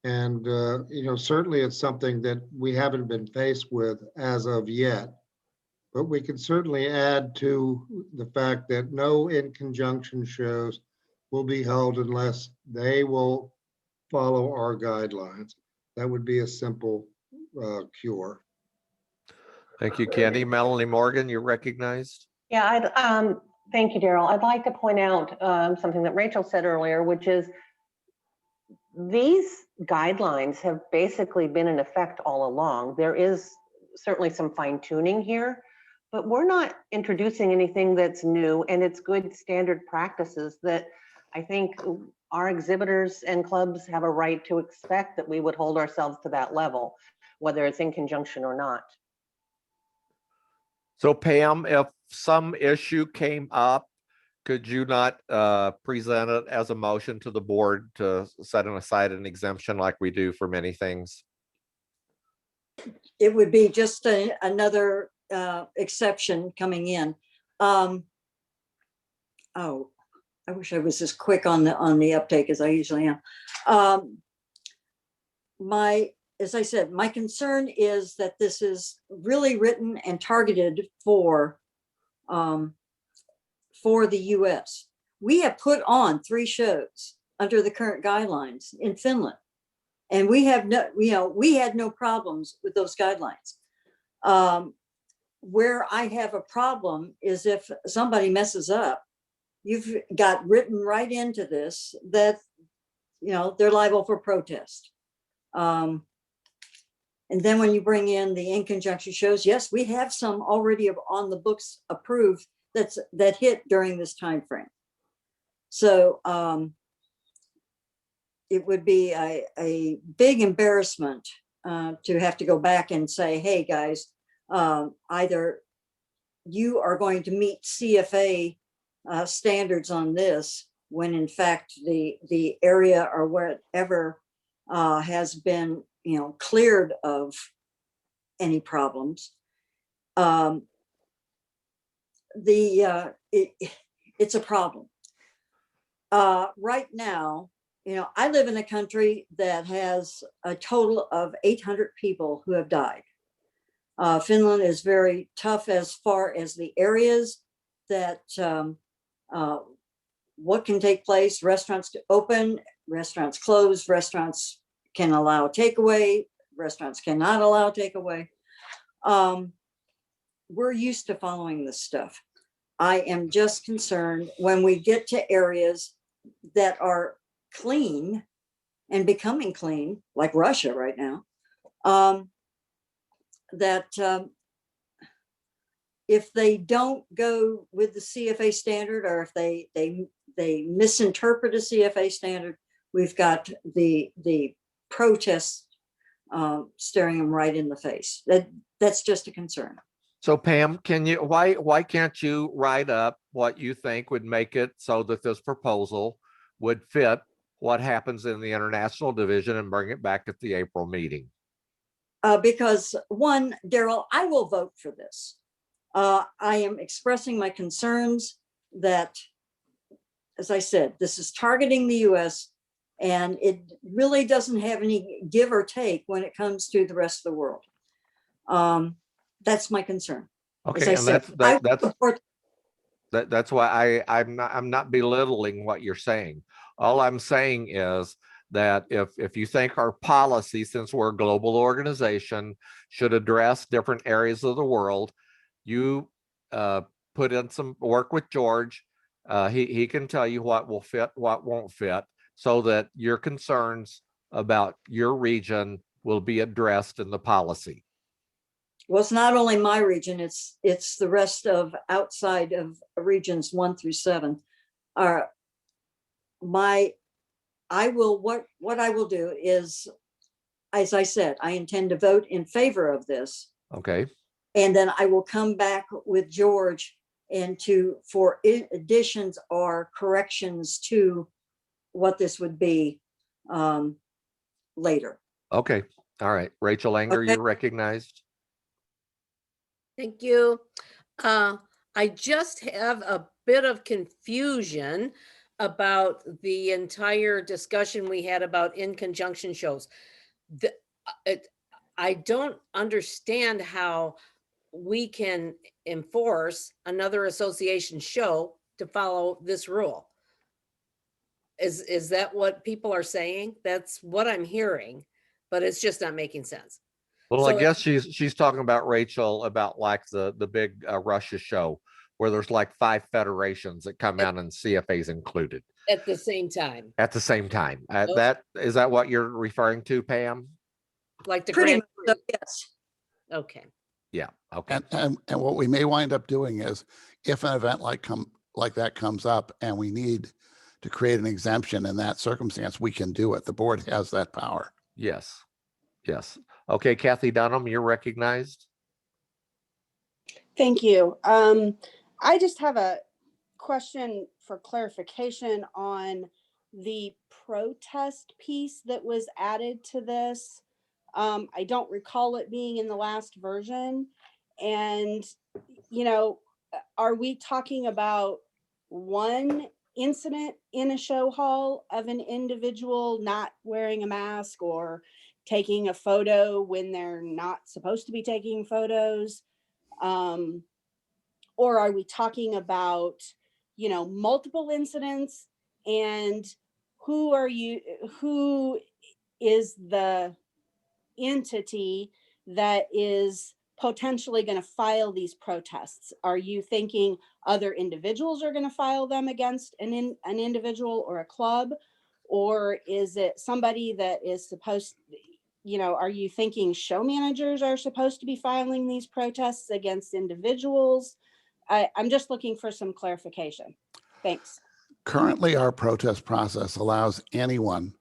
And, certainly it's something that we haven't been faced with as of yet. But we can certainly add to the fact that no in conjunction shows will be held unless they will follow our guidelines. That would be a simple cure. Thank you, Kenny. Melanie Morgan, you're recognized. Yeah, thank you, Daryl. I'd like to point out something that Rachel said earlier, which is these guidelines have basically been in effect all along. There is certainly some fine tuning here, but we're not introducing anything that's new, and it's good standard practices that I think our exhibitors and clubs have a right to expect that we would hold ourselves to that level, whether it's in conjunction or not. So Pam, if some issue came up, could you not present it as a motion to the board to set aside an exemption like we do for many things? It would be just another exception coming in. Oh, I wish I was as quick on the uptake as I usually am. As I said, my concern is that this is really written and targeted for the US. We have put on 3 shows under the current guidelines in Finland, and we had no problems with those guidelines. Where I have a problem is if somebody messes up, you've got written right into this that, they're liable for protest. And then when you bring in the in conjunction shows, yes, we have some already on the books approved that hit during this time frame. So it would be a big embarrassment to have to go back and say, hey guys, either you are going to meet CFA standards on this, when in fact the area or whatever has been cleared of any problems. It's a problem. Right now, I live in a country that has a total of 800 people who have died. Finland is very tough as far as the areas that what can take place. Restaurants open, restaurants close, restaurants can allow takeaway, restaurants cannot allow takeaway. We're used to following this stuff. I am just concerned when we get to areas that are clean and becoming clean, like Russia right now, that if they don't go with the CFA standard, or if they misinterpret a CFA standard, we've got the protests staring them right in the face. That's just a concern. So Pam, why can't you write up what you think would make it so that this proposal would fit what happens in the international division and bring it back at the April meeting? Because one, Daryl, I will vote for this. I am expressing my concerns that, as I said, this is targeting the US, and it really doesn't have any give or take when it comes to the rest of the world. That's my concern. Okay, and that's why I'm not belittling what you're saying. All I'm saying is that if you think our policy, since we're a global organization, should address different areas of the world, you put in some work with George. He can tell you what will fit, what won't fit, so that your concerns about your region will be addressed in the policy. Well, it's not only my region, it's the rest of outside of regions 1 through 7. What I will do is, as I said, I intend to vote in favor of this. Okay. And then I will come back with George and for additions or corrections to what this would be later. Okay. All right. Rachel Anger, Okay. you're recognized. Thank you. I just have a bit of confusion about the entire discussion we had about in conjunction shows. I don't understand how we can enforce another association show to follow this rule. Is that what people are saying? That's what I'm hearing, but it's just not making sense. Well, So I guess she's talking about, Rachel, about like the big Russia show where there's like 5 federations that come out and CFA's included at the same time, at the same time. Okay. Is that what you're referring to, Pam? like the Pretty Grand much, Prix. yes. Okay. Yeah. Okay. And what we may wind up doing is, if an event like that comes up and we need to create an exemption in that circumstance, we can do it. The board has that power. Yes. Yes. Okay, Kathy Dunham, you're recognized. Thank you. I just have a question for clarification on the protest piece that was added to this. I don't recall it being in the last version. And, are we talking about one incident in a show hall of an individual not wearing a mask or taking a photo when they're not supposed to be taking photos? Or are we talking about, multiple incidents? And who is the entity that is potentially going to file these protests? Are you thinking other individuals are going to file them against an individual or a club? Or is it somebody that is supposed, are you thinking show managers are supposed to be filing these protests against individuals? I'm just looking for some clarification. Thanks. Currently, our protest process allows anyone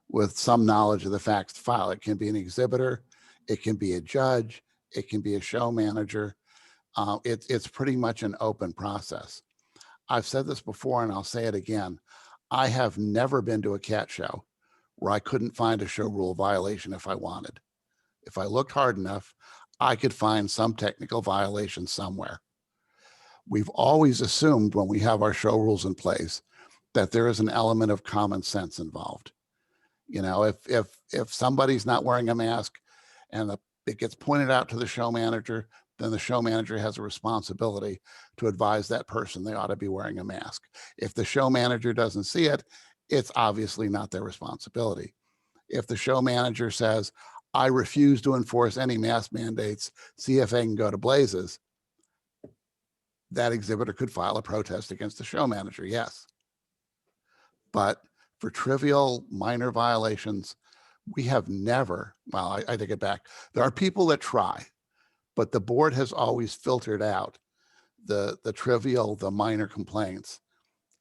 with some knowledge of the facts to file. It can be an exhibitor, it can be a judge, it can be a show manager. It's pretty much an open process. I've said this before and I'll say it again. I have never been to a cat show where I couldn't find a show rule violation if I wanted. If I looked hard enough, I could find some technical violation somewhere. We've always assumed when we have our show rules in place that there is an element of common sense involved. If somebody's not wearing a mask and it gets pointed out to the show manager, then the show manager has a responsibility to advise that person they ought to be wearing a mask. If the show manager doesn't see it, it's obviously not their responsibility. If the show manager says, I refuse to enforce any mask mandates, CFA can go to blazes, that exhibitor could file a protest against the show manager, yes. But for trivial minor violations, we have never, well, I take it back. There are people that try, but the board has always filtered out the trivial, the minor complaints.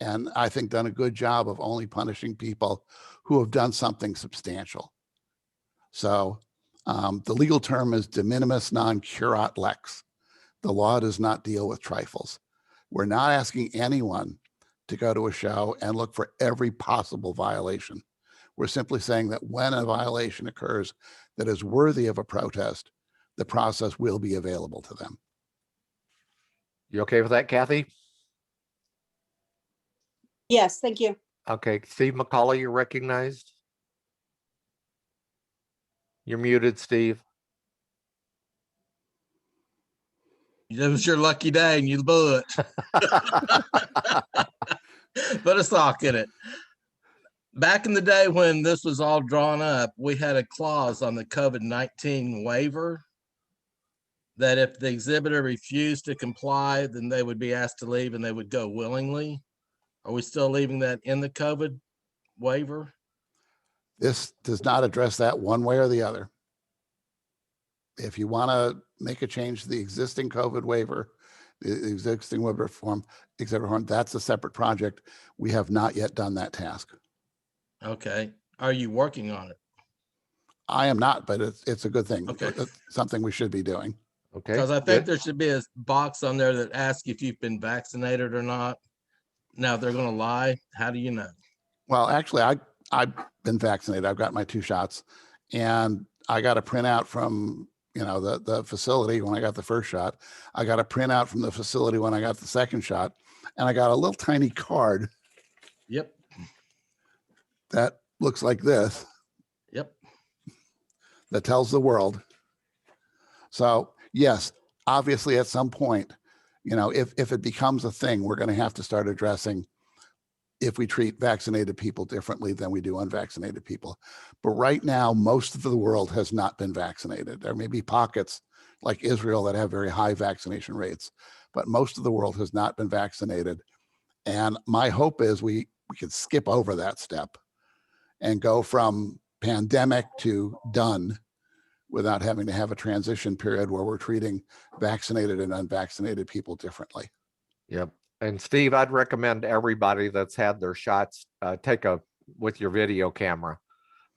And I think done a good job of only punishing people who have done something substantial. So the legal term is de minimis non curat lex. The law does not deal with trifles. We're not asking anyone to go to a show and look for every possible violation. We're simply saying that when a violation occurs that is worthy of a protest, the process will be available to them. You okay with that, Kathy? Yes, thank you. Okay, Steve McCauley, you're recognized. You're muted, Steve. It was your lucky day and you blew it. Put a sock in it. back in the day when this was all drawn up, we had a clause on the COVID-19 waiver that if the exhibitor refused to comply, then they would be asked to leave and they would go willingly. Are we still leaving that in the COVID waiver? This does not address that one way or the other. If you want to make a change to the existing COVID waiver, the existing waiver form, that's a separate project. We have not yet done that task. Okay. Are you working on it? I am not, but it's a good thing. Okay. It's something we should be doing. Okay. Because I think good. there should be a box on there that asks if you've been vaccinated or not. Now, if they're going to lie, how do you know? Well, actually, I've been vaccinated. I've got my 2 shots, and I got a printout from the facility when I got the first shot. I got a printout from the facility when I got the second shot, and I got a little tiny card. Yep. That looks like this. Yep. That tells the world. So yes, obviously at some point, if it becomes a thing, we're going to have to start addressing if we treat vaccinated people differently than we do unvaccinated people. But right now, most of the world has not been vaccinated. There may be pockets like Israel that have very high vaccination rates, but most of the world has not been vaccinated. And my hope is we can skip over that step and go from pandemic to done without having to have a transition period where we're treating vaccinated and unvaccinated people differently. Yep. And Steve, I'd recommend everybody that's had their shots, take with your video camera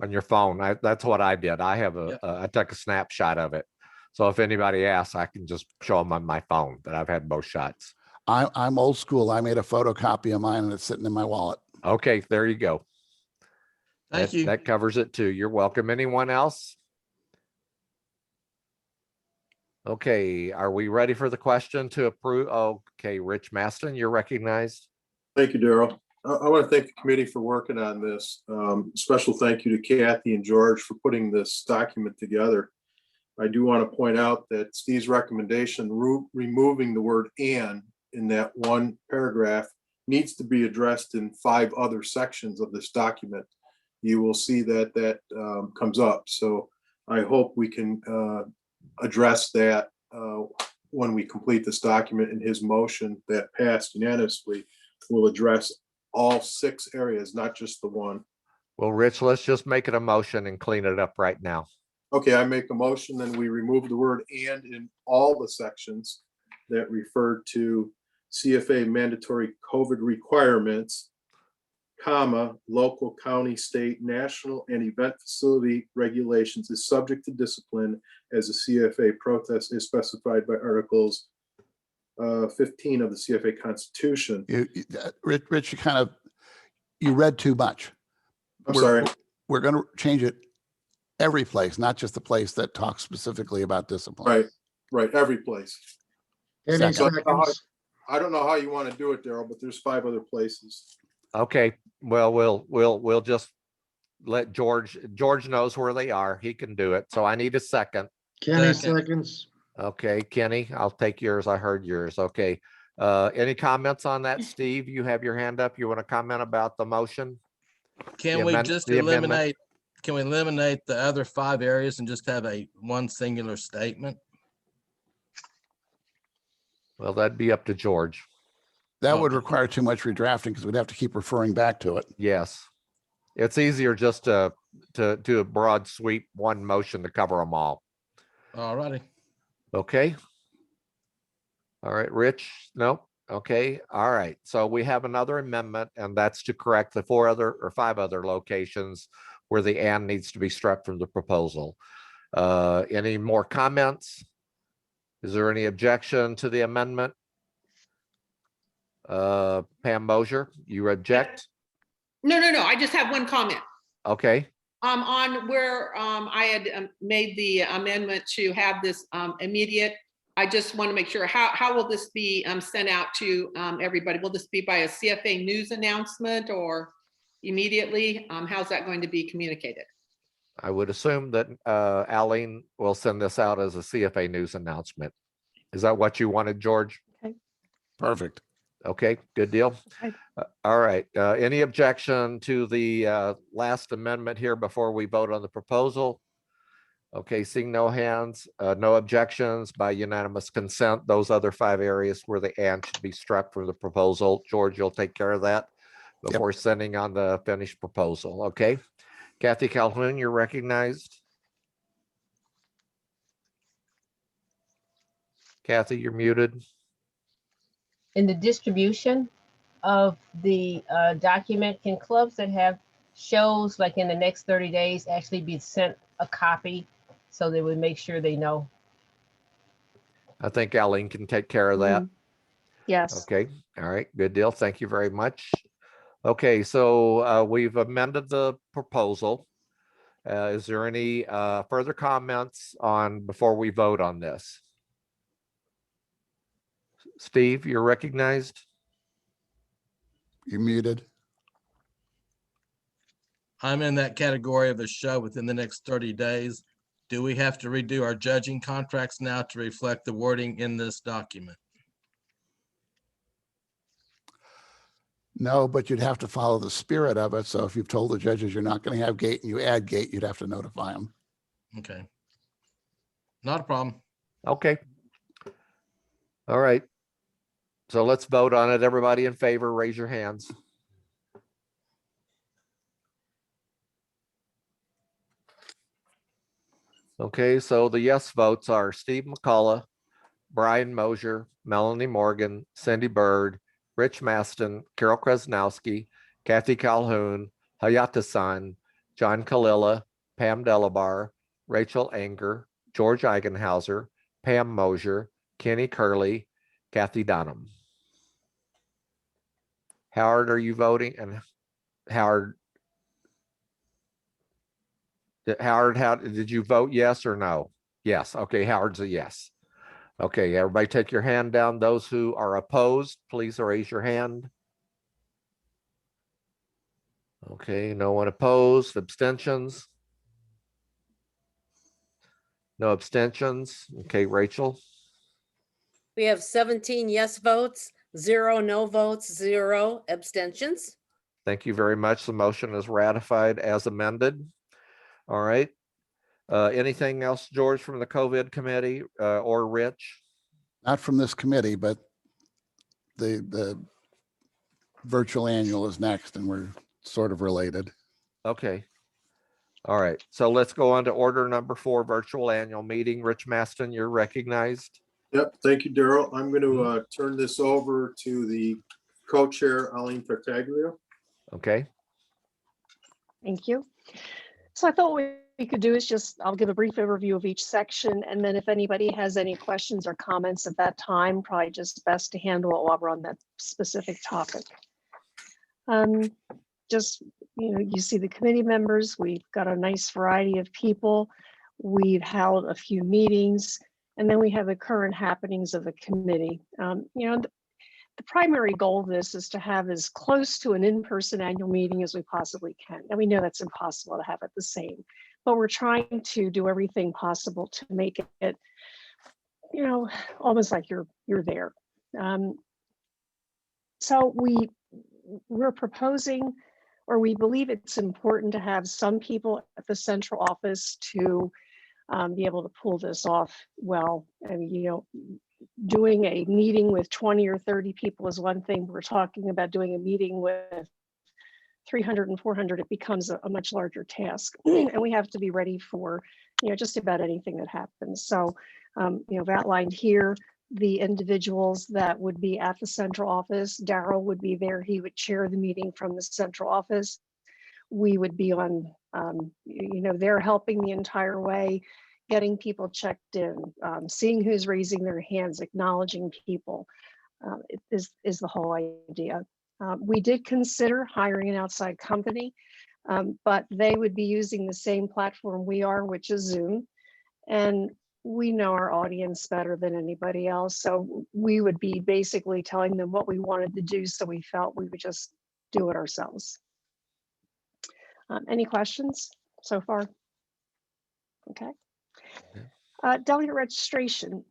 on your phone. That's what I did. I have I took a snapshot of it. So if anybody asks, I can just show them on my phone that I've had both shots. I'm old school. I made a photocopy of mine and it's sitting in my wallet. Okay, there you go. Thank you. That covers it too. You're welcome. Anyone else? Okay, are we ready for the question to approve? Okay, Rich Maston, you're recognized. Thank you, Daryl. I want to thank the committee for working on this. Special thank you to Kathy and George for putting this document together. I do want to point out that Steve's recommendation, removing the word "and" in that one paragraph, needs to be addressed in 5 other sections of this document. You will see that comes up. So I hope we can address that when we complete this document. In his motion that passed unanimously will address all 6 areas, not just the one. Well, Rich, let's just make it a motion and clean it up right now. Okay, I make a motion, then we remove the word "and" in all the sections that refer to CFA mandatory COVID requirements, comma, local, county, state, national, and event facility regulations is subject to discipline as a CFA protest is specified by Articles 15 of the CFA Constitution. Rich, you read too much. I'm sorry. We're going to change it every place, not just the place that talks specifically about discipline. Right, every place. Any So seconds? I don't know how you want to do it, Daryl, but there's 5 other places. Okay, well, we'll just let George knows where they are. He can do it. So I need a second. Kenny seconds. Okay, Kenny, I'll take yours. I heard yours. Okay. Any comments on that, Steve? You have your hand up. You want to comment about the motion? Can we just eliminate? Can we eliminate the other 5 areas and just have one singular statement? Well, that'd be up to George. That would require too much redrafting because we'd have to keep referring back to it. Yes. It's easier just to do a broad sweep, one motion to cover them all. All righty. Okay. All right, Rich. No. Okay. All right. So we have another amendment, and that's to correct the 5 other locations where the "and" needs to be struck from the proposal. Any more comments? Is there any objection to the amendment? Pam Mosier, you object? No. I just have one comment. Okay. On where I had made the amendment to have this immediate, I just want to make sure, how will this be sent out to everybody? Will this be by a CFA news announcement or immediately? How's that going to be communicated? I would assume that Aline will send this out as a CFA news announcement. Is that what you wanted, George? Okay. Perfect. Okay, good deal. Okay. All right, any objection to the last amendment here before we vote on the proposal? Okay, seeing no hands, no objections by unanimous consent. Those other 5 areas where the and should be struck from the proposal. George, you'll take care of that before sending on the finished proposal, okay? Kathy Calhoun, you're recognized. Kathy, you're muted. In the distribution of the document, can clubs that have shows like in the next 30 days actually be sent a copy so they would make sure they know? I think Aline can take care of that. Yes. Okay, all right, good deal. Thank you very much. Okay, so we've amended the proposal. Is there any further comments on before we vote on this? Steve, you're recognized. You're muted. I'm in that category of the show within the next 30 days. Do we have to redo our judging contracts now to reflect the wording in this document? No, but you'd have to follow the spirit of it. So if you've told the judges you're not going to have gate and you add gate, you'd have to notify them. Okay. Not a problem. Okay. All right. So let's vote on it. Everybody in favor, raise your hands. Okay, so the yes votes are Steve McCullough, Brian Mosier, Melanie Morgan, Cindy Bird, Rich Maston, Carol Krasnowski, Kathy Calhoun, Hayata San, John Kalila, Pam Delabar, Rachel Anger, George Eigenhauser, Pam Mosier, Kenny Curley, Kathy Dunham. Howard, are you voting? And Howard, how did you vote yes or no? Yes. Okay, Howard's a yes. Okay, everybody take your hand down. Those who are opposed, please raise your hand. Okay, no one opposed. Abstentions? No abstentions. Okay, Rachel. We have 17 yes votes, 0 no votes, 0 abstentions. Thank you very much. The motion is ratified as amended. All right. Anything else, George, from the COVID committee or Rich? Not from this committee, but the virtual annual is next and we're sort of related. Okay. All right. So let's go on to order number 4, virtual annual meeting. Rich Maston, you're recognized. Yep, thank you, Daryl. I'm going to turn this over to the co-chair, Aline Tartaglia. Okay. Thank you. So I thought what we could do is I'll give a brief overview of each section, and then if anybody has any questions or comments at that time, probably just best to handle it while we're on that specific topic. You see the committee members, we've got a nice variety of people. We've held a few meetings, and then we have the current happenings of the committee. The primary goal of this is to have as close to an in-person annual meeting as we possibly can. And we know that's impossible to have it the same, but we're trying to do everything possible to make it, almost like you're there. So we're proposing, or we believe it's important to have some people at the central office to be able to pull this off well. And, doing a meeting with 20 or 30 people is one thing. We're talking about doing a meeting with 300 and 400, it becomes a much larger task. And we have to be ready for, just about anything that happens. So, I've outlined here the individuals that would be at the central office. Daryl would be there. He would chair the meeting from the central office. We would be on, they're helping the entire way, getting people checked in, seeing who's raising their hands, acknowledging people is the whole idea. We did consider hiring an outside company, but they would be using the same platform we are, which is Zoom. And we know our audience better than anybody else. So we would be basically telling them what we wanted to do. So we felt we would just do it ourselves. Any questions so far? Okay. Delegate registration.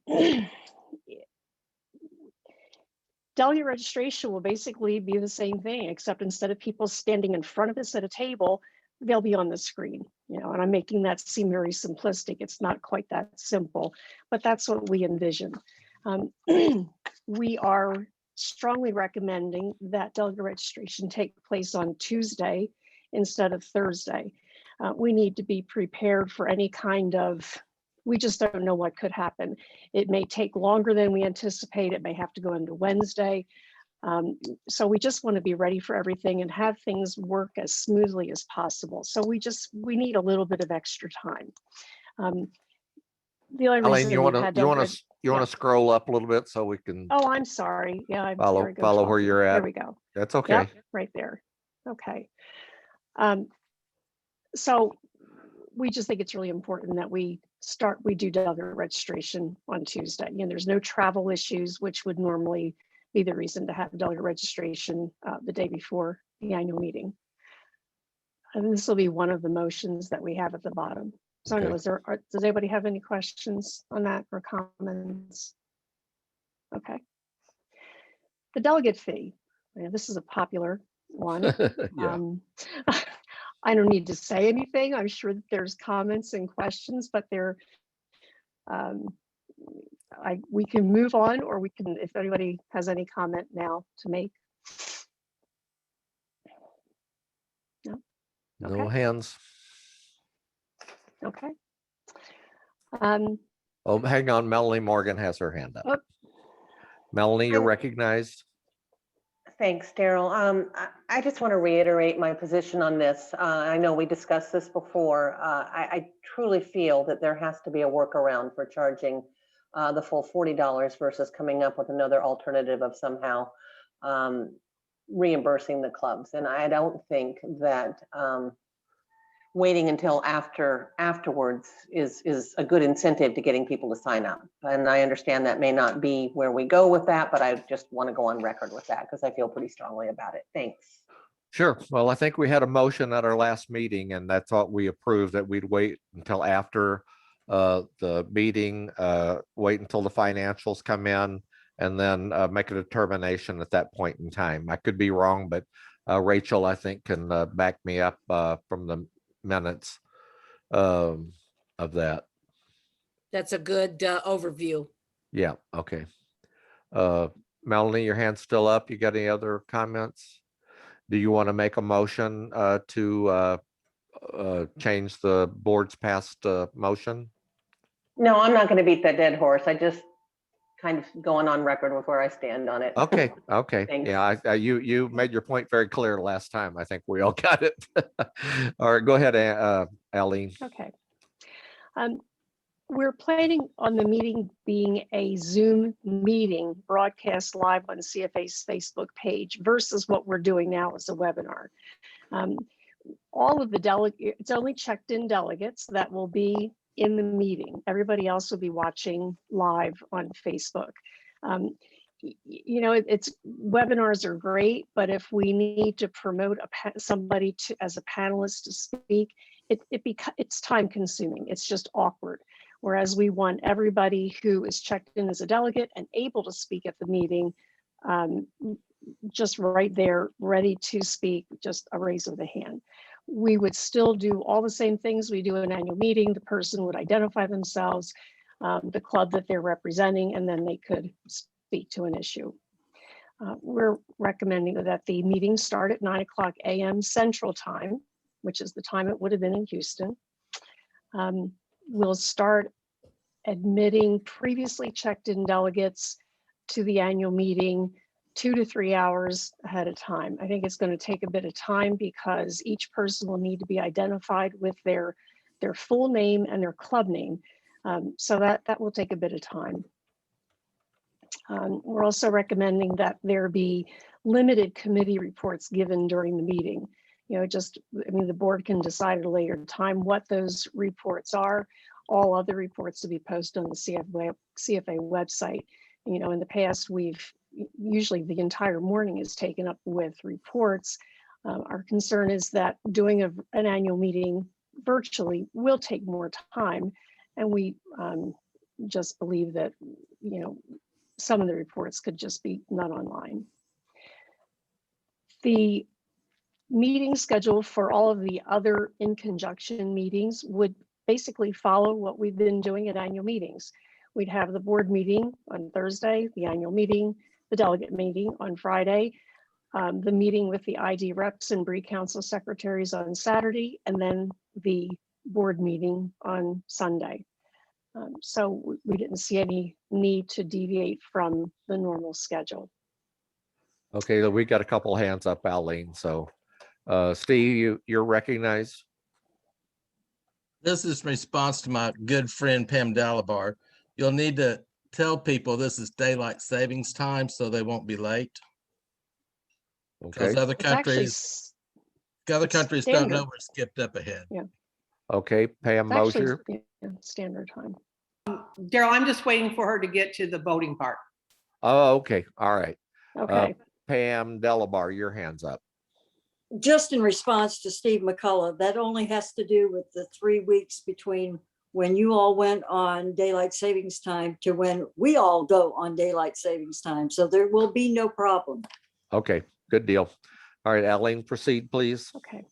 delegate registration will basically be the same thing, except instead of people standing in front of us at a table, they'll be on the screen, and I'm making that seem very simplistic. It's not quite that simple, but that's what we envision. We are strongly recommending that delegate registration take place on Tuesday instead of Thursday. We need to be prepared for any kind of, we just don't know what could happen. It may take longer than we anticipate. It may have to go into Wednesday. So we just want to be ready for everything and have things work as smoothly as possible. So we need a little bit of extra time. The only Eileen, reason you we've want to had you want to scroll up a little bit so we can Oh, I'm sorry. Yeah, I'm follow very good where talking. you're at. There we go. That's okay. Yep, right there. Okay. So we just think it's really important that we do delegate registration on Tuesday. There's no travel issues, which would normally be the reason to have delegate registration the day before the annual meeting. And this will be one of the motions that we have at the bottom. So I don't know, does anybody have any questions on that or comments? Okay. The delegate fee. This is a popular one. Yeah. I don't need to say anything. I'm sure that there's comments and questions, but we can move on, or we can, if anybody has any comment now to make. No. No hands. Okay. Oh, hang on. Melanie Morgan has her hand up. Oh. Melanie, you're recognized. Thanks, Daryl. I just want to reiterate my position on this. I know we discussed this before. I truly feel that there has to be a workaround for charging the full $40 versus coming up with another alternative of somehow reimbursing the clubs. And I don't think that waiting until afterwards is a good incentive to getting people to sign up. And I understand that may not be where we go with that, but I just want to go on record with that because I feel pretty strongly about it. Thanks. Sure. Well, I think we had a motion at our last meeting, and that's what we approved, that we'd wait until after the meeting, wait until the financials come in, and then make a determination at that point in time. I could be wrong, but Rachel, I think, can back me up from the minutes of that. That's a good overview. Yeah. Okay. Melanie, your hand's still up. You got any other comments? Do you want to make a motion to change the board's past motion? No, I'm not going to beat that dead horse. I just kind of going on record with where I stand on it. Okay. Okay. Thanks. Yeah. You made your point very clear last time. I think we all got it. All right. Go ahead, Eileen. Okay. We're planning on the meeting being a Zoom meeting broadcast live on CFA's Facebook page versus what we're doing now as a webinar. All of the delegates, it's only checked in delegates that will be in the meeting. Everybody else will be watching live on Facebook. It's webinars are great, but if we need to promote somebody as a panelist to speak, it's time consuming. It's just awkward. Whereas we want everybody who is checked in as a delegate and able to speak at the meeting, just right there, ready to speak, just a raise of the hand. We would still do all the same things we do in an annual meeting. The person would identify themselves, the club that they're representing, and then they could speak to an issue. We're recommending that the meeting start at 9:00 a.m. Central Time, which is the time it would have been in Houston. We'll start admitting previously checked in delegates to the annual meeting 2 to 3 hours ahead of time. I think it's going to take a bit of time because each person will need to be identified with their full name and their club name. So that will take a bit of time. We're also recommending that there be limited committee reports given during the meeting. The board can decide at a later time what those reports are. All other reports to be posted on the CFA website. In the past, usually the entire morning is taken up with reports. Our concern is that doing an annual meeting virtually will take more time. And we just believe that, some of the reports could just be not online. The meeting schedule for all of the other in conjunction meetings would basically follow what we've been doing at annual meetings. We'd have the board meeting on Thursday, the annual meeting, the delegate meeting on Friday, the meeting with the ID reps and Bree Council secretaries on Saturday, and then the board meeting on Sunday. So we didn't see any need to deviate from the normal schedule. Okay, we got a couple hands up, Aline. So Steve, you're recognized. This is in response to my good friend Pam Dalabar. You'll need to tell people this is daylight savings time so they won't be late. Because Okay. other countries don't know we're skipped up ahead. Yeah. Okay, Pam It's actually Mosier. standard time. Daryl, I'm just waiting for her to get to the voting part. Oh, okay. All right. Okay. Pam Delabar, your hand's up. Just in response to Steve McCullough, that only has to do with the 3 weeks between when you all went on daylight savings time to when we all go on daylight savings time. So there will be no problem. Okay, good deal. All right, Aline, proceed, please. Okay.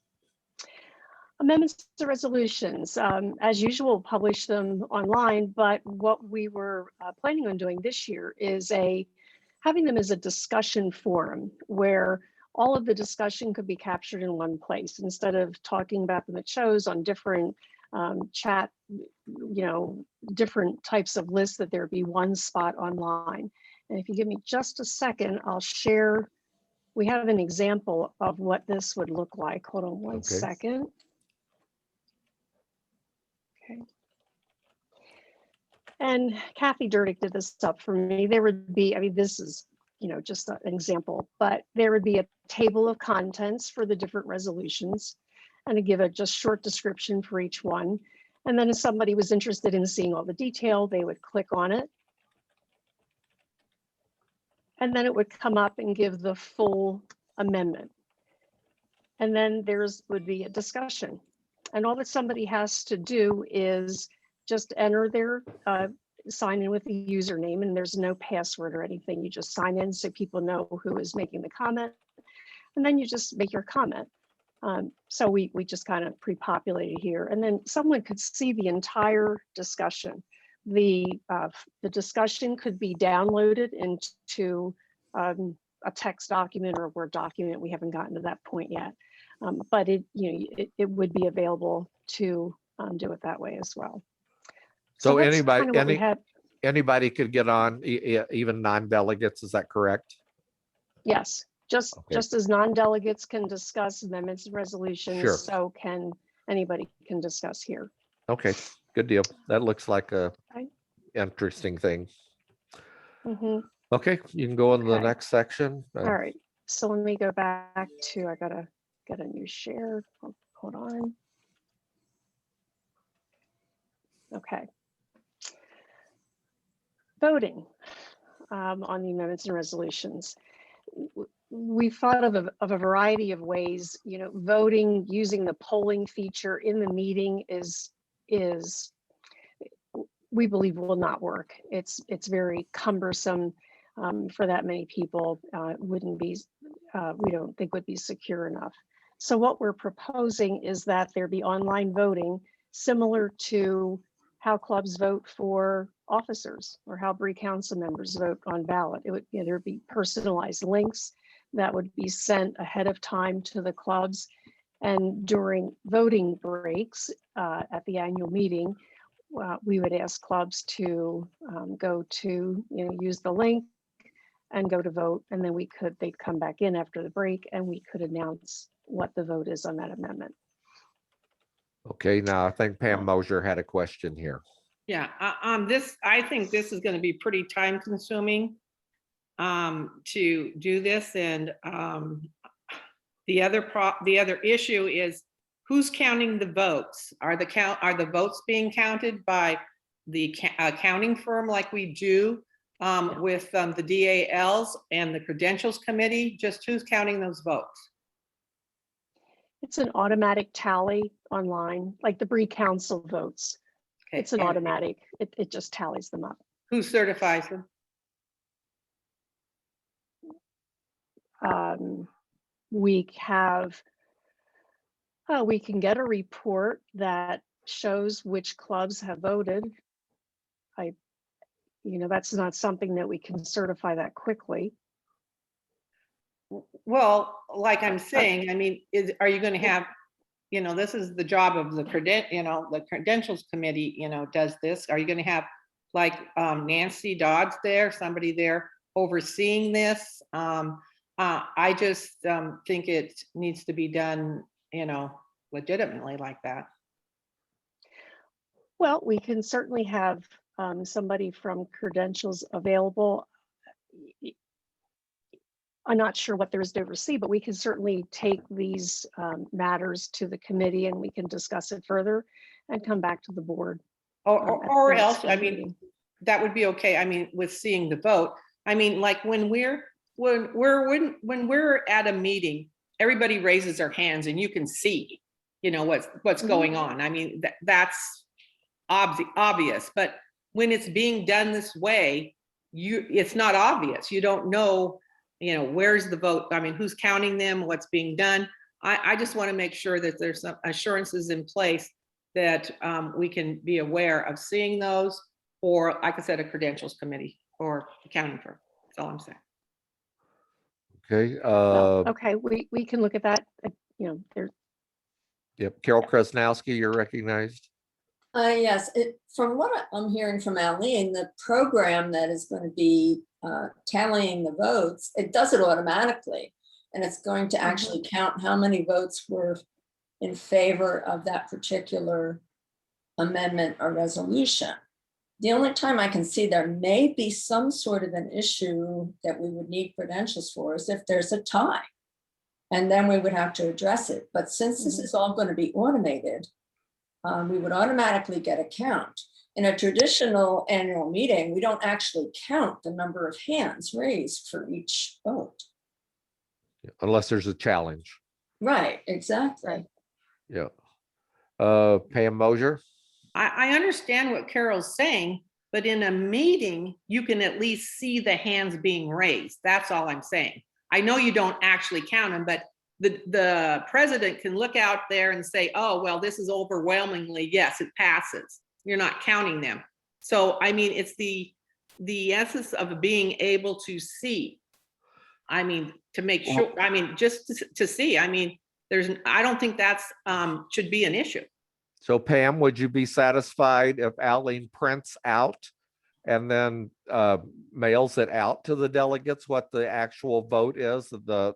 Amendments to resolutions, as usual, publish them online, but what we were planning on doing this year is having them as a discussion forum where all of the discussion could be captured in one place instead of talking about them at shows on different chat, different types of lists, that there be one spot online. And if you give me just a second, I'll share. We have an example of what this would look like. Hold on one second. Okay. And Kathy Durdick did this up for me. There would be, this is, just an example, but there would be a table of contents for the different resolutions and to give a just short description for each one. And then if somebody was interested in seeing all the detail, they would click on it. And then it would come up and give the full amendment. And then would be a discussion. And all that somebody has to do is just enter their sign in with the username, and there's no password or anything. You just sign in so people know who is making the comment, and then you just make your comment. So we just kind of pre-populated here, and then someone could see the entire discussion. The discussion could be downloaded into a text document or a Word document. We haven't gotten to that point yet, but it would be available to do it that way as well. So that's anybody, kind of what we had. anybody could get on, even non-delegates, is that correct? Yes, just as non-delegates can discuss amendments and resolutions, Sure. so can anybody can discuss here. Okay, good deal. That looks like a interesting thing. Mm-hmm. Okay, you can go on to the Okay. next section. All right, so let me go back to, I gotta get a new share. Hold on. Okay. Voting on the amendments and resolutions. We've thought of a variety of ways. Voting using the polling feature in the meeting is we believe will not work. It's very cumbersome for that many people. Wouldn't be, we don't think would be secure enough. So what we're proposing is that there be online voting similar to how clubs vote for officers or how Bree Council members vote on ballot. It would, there'd be personalized links that would be sent ahead of time to the clubs. And during voting breaks at the annual meeting, we would ask clubs to go to, use the link and go to vote. And then they'd come back in after the break and we could announce what the vote is on that amendment. Okay, now I think Pam Mosier had a question here. Yeah, I think this is going to be pretty time consuming to do this. And the other issue is who's counting the votes? Are the votes being counted by the accounting firm like we do with the DALs and the credentials committee? Just who's counting those votes? It's an automatic tally online, like the Bree Council votes. Okay. It's an automatic, it just tallies them up. Who certifies them? we have, we can get a report that shows which clubs have voted. That's not something that we can certify that quickly. Well, like I'm saying, I mean, are you going to have, this is the job of the the credentials committee, does this. Are you going to have like Nancy Dodds there, somebody there overseeing this? I just think it needs to be done, legitimately like that. Well, we can certainly have somebody from credentials available. I'm not sure what there is to oversee, but we can certainly take these matters to the committee and we can discuss it further and come back to the board. Or else, I mean, that would be okay. I mean, with seeing the vote, I mean, like when we're at a meeting, everybody raises their hands and you can see, what's going on. I mean, that's obvious, but when it's being done this way, it's not obvious. You don't know, where's the vote? I mean, who's counting them, what's being done? I just want to make sure that there's some assurances in place that we can be aware of seeing those, or like I said, a credentials committee or accounting firm. That's all I'm saying. Okay. Okay, we can look at that. There. Yep. Carol Krasnowski, you're recognized. Yes, from what I'm hearing from Aline, the program that is going to be tallying the votes, it does it automatically. And it's going to actually count how many votes were in favor of that particular amendment or resolution. The only time I can see there may be some sort of an issue that we would need credentials for is if there's a tie. And then we would have to address it. But since this is all going to be automated, we would automatically get a count. In a traditional annual meeting, we don't actually count the number of hands raised for each vote. Unless there's a challenge. Right, exactly. Yeah. Pam Mosier. I understand what Carol's saying, but in a meeting, you can at least see the hands being raised. That's all I'm saying. I know you don't actually count them, but the president can look out there and say, oh, well, this is overwhelmingly, yes, it passes. You're not counting them. So, I mean, it's the essence of being able to see. I mean, to make sure, I mean, just to see, I mean, I don't think that's should be an issue. So Pam, would you be satisfied if Aline prints out and then mails it out to the delegates what the actual vote is, the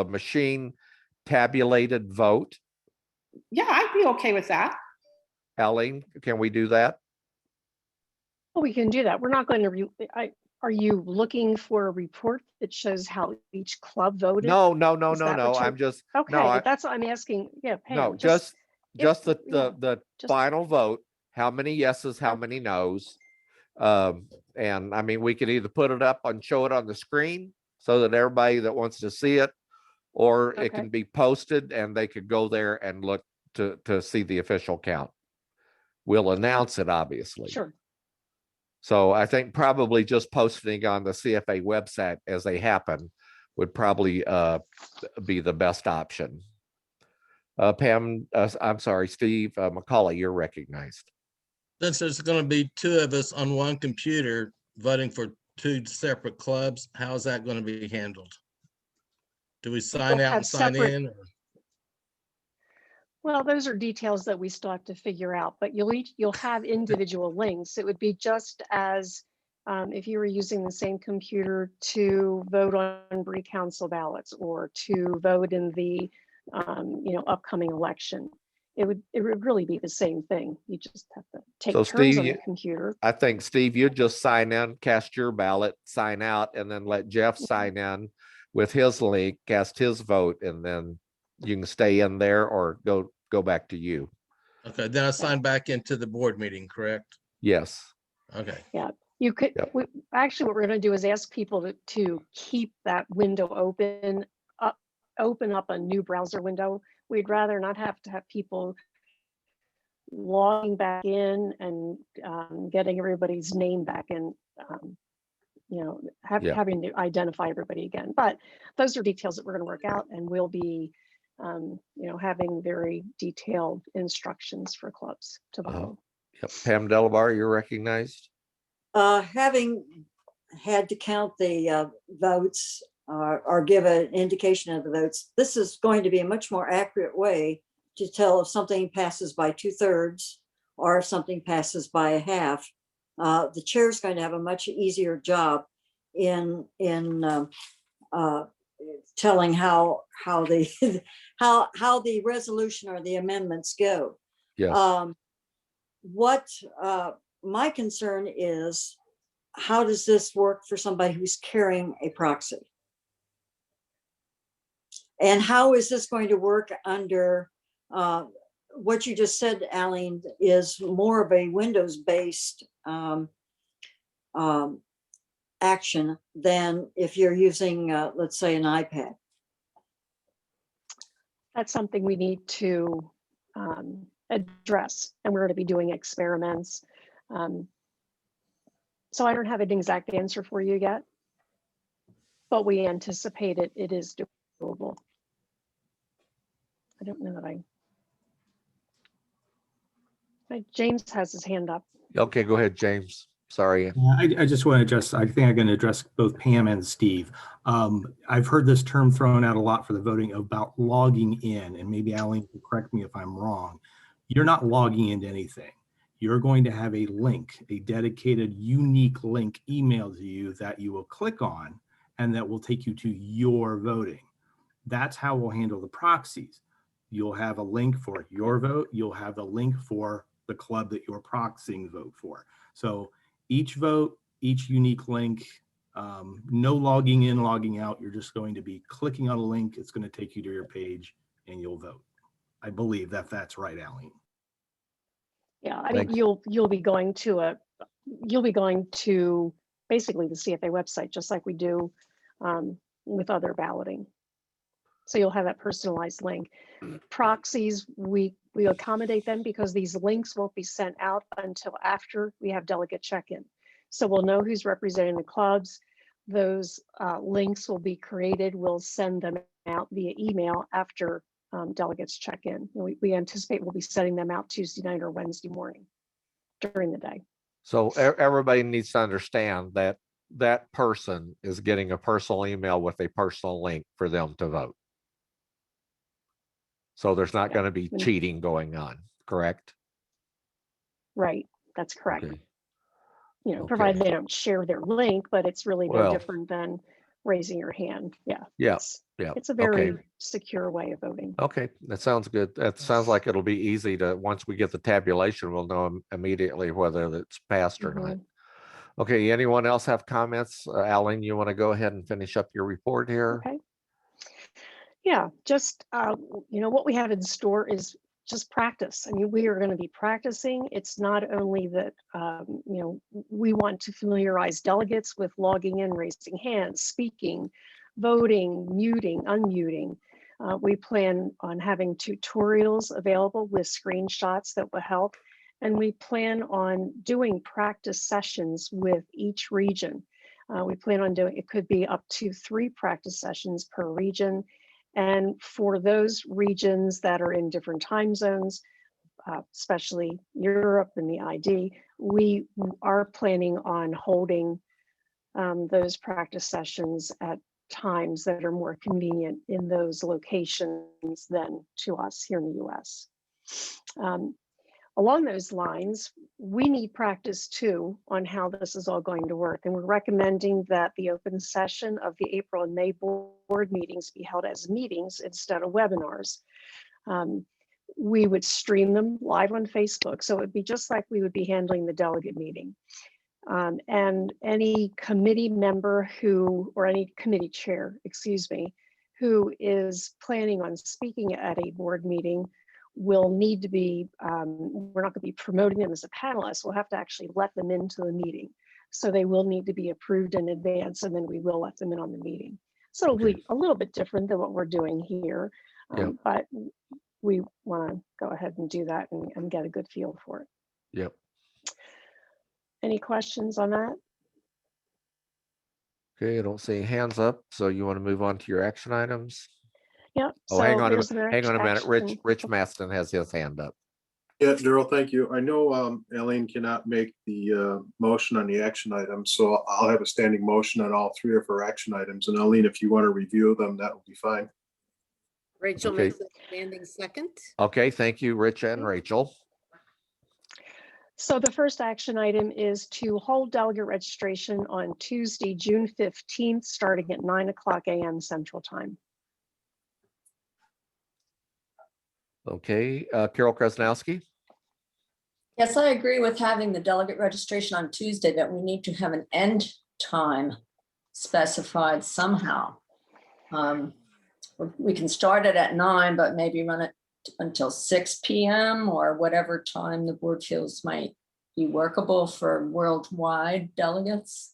machine tabulated vote? Yeah, I'd be okay with that. Aline, can we do that? Oh, we can do that. We're not going to. Are you looking for a report that shows how each club voted? No. I'm just okay. No, that's what I'm asking. Yeah, Pam, no, just the final vote. How many yeses? How many nos? And I mean, we could either put it up and show it on the screen so that everybody that wants to see it, or it can be posted and they could go there and look to see the official count. We'll announce it, obviously. Sure. So I think probably just posting on the CFA website as they happen would probably be the best option. Pam, I'm sorry, Steve McCauley, you're recognized. Since there's going to be two of us on one computer voting for two separate clubs, how is that going to be handled? Do we sign out and sign in? Or? Well, those are details that we still have to figure out, but you'll have individual links. It would be just as if you were using the same computer to vote on pre-council ballots or to vote in the upcoming election. It would really be the same thing. You just have to take turns Steve, on the computer. I think, Steve, you'd just sign in, cast your ballot, sign out, and then let Jeff sign in with his link, cast his vote, and then you can stay in there or go back to you. Okay, then I sign back into the board meeting, correct? Yes. Okay. Yeah, you could. Yep. Actually, what we're going to do is ask people to keep that window open up a new browser window. We'd rather not have to have people logging back in and getting everybody's name back in. Yeah. having to identify everybody again. But those are details that we're going to work out, and we'll be, having very detailed instructions for clubs to follow. Yep. Pam Delabar, you're recognized. Having had to count the votes or give an indication of the votes, this is going to be a much more accurate way to tell if something passes by 2/3 or if something passes by a half. The chair is going to have a much easier job in telling how the how the resolution or the amendments go. Yes. What my concern is, how does this work for somebody who's carrying a proxy? And how is this going to work under what you just said, Aline, is more of a Windows-based action than if you're using, let's say, an iPad? That's something we need to address, and we're going to be doing experiments. So I don't have an exact answer for you yet, but we anticipate it is doable. I don't know that James has his hand up. Okay, go ahead, James. Sorry. I just want to address, I think I'm going to address both Pam and Steve. I've heard this term thrown out a lot for the voting about logging in, and maybe Aline can correct me if I'm wrong. You're not logging into anything. You're going to have a link, a dedicated, unique link emailed to you that you will click on, and that will take you to your voting. That's how we'll handle the proxies. You'll have a link for your vote. You'll have a link for the club that you're proxying vote for. So each vote, each unique link, no logging in, logging out. You're just going to be clicking on a link. It's going to take you to your page and you'll vote. I believe that that's right, Aline. Yeah, I mean, you'll be going to basically the CFA website, just like we do with other balloting. So you'll have that personalized link. Proxies, we accommodate them because these links won't be sent out until after we have delegate check-in. So we'll know who's representing the clubs. Those links will be created. We'll send them out via email after delegates check in. We anticipate we'll be sending them out Tuesday night or Wednesday morning during the day. So everybody needs to understand that that person is getting a personal email with a personal link for them to vote. So there's not going to be cheating going on, correct? Right, that's correct. Okay. Provided they don't share their link, but it's really no different than raising your hand. Yeah. Yeah. It's a very secure way of voting. Okay, that sounds good. That sounds like it'll be easy to, once we get the tabulation, we'll know immediately whether it's passed or not. Okay, anyone else have comments? Aline, you want to go ahead and finish up your report here? Okay. Yeah, just, what we have in store is just practice. I mean, we are going to be practicing. It's not only that, we want to familiarize delegates with logging in, raising hands, speaking, voting, muting, unmuting. We plan on having tutorials available with screenshots that will help. And we plan on doing practice sessions with each region. We plan on doing, it could be up to 3 practice sessions per region. And for those regions that are in different time zones, especially Europe and the ID, we are planning on holding those practice sessions at times that are more convenient in those locations than to us here in the US. Along those lines, we need practice too on how this is all going to work. And we're recommending that the open session of the April and May board meetings be held as meetings instead of webinars. We would stream them live on Facebook. So it'd be just like we would be handling the delegate meeting. And any committee member or any committee chair, who is planning on speaking at a board meeting will need to be, we're not going to be promoting them as a panelist. We'll have to actually let them into the meeting. So they will need to be approved in advance, and then we will let them in on the meeting. So it'll be a little bit different than what we're doing here, but we want to go ahead and do that and get a good feel for it. Yep. Any questions on that? Okay, I don't see any hands up. So you want to move on to your action items? Yep. Oh, hang so on there's an hang on a minute. action. Rich Maston has his hand up. Yeah, Daryl, thank you. I know Eileen cannot make the motion on the action items, so I'll have a standing motion on all three of her action items. And Eileen, if you want to review them, that will be fine. Rachel Okay. makes a standing second. Okay, thank you, Rich and Rachel. So the first action item is to hold delegate registration on Tuesday, June 15th, starting at 9:00 a.m. Central Time. Okay, Carol Krasnowski. Yes, I agree with having the delegate registration on Tuesday, that we need to have an end time specified somehow. We can start it at 9, but maybe run it until 6 p.m. or whatever time the board feels might be workable for worldwide delegates.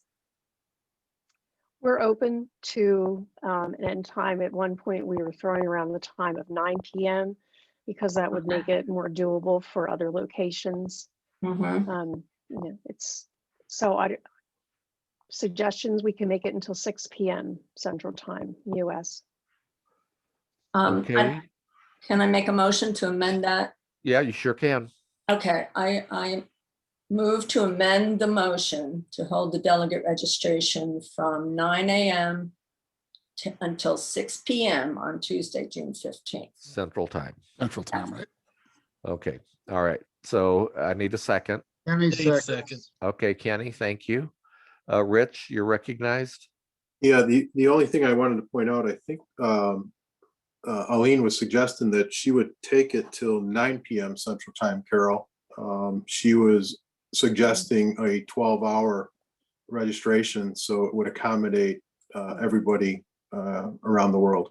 We're open to an end time. At one point, we were throwing around the time of 9 p.m. because that would make it more doable for other locations. It's so suggestions, we can make it until 6 p.m. Central Time, US. Okay. Can I make a motion to amend that? Yeah, you sure can. Okay, I move to amend the motion to hold the delegate registration from 9 a.m. until 6 p.m. on Tuesday, June 15th. Central Time. Central Time, right? Okay, all right. So I need a second. Any Second. second. Okay, Kenny, thank you. Rich, you're recognized. Yeah, the only thing I wanted to point out, I think Eileen was suggesting that she would take it till 9 p.m. Central Time, Carol. She was suggesting a 12-hour registration, so it would accommodate everybody around the world.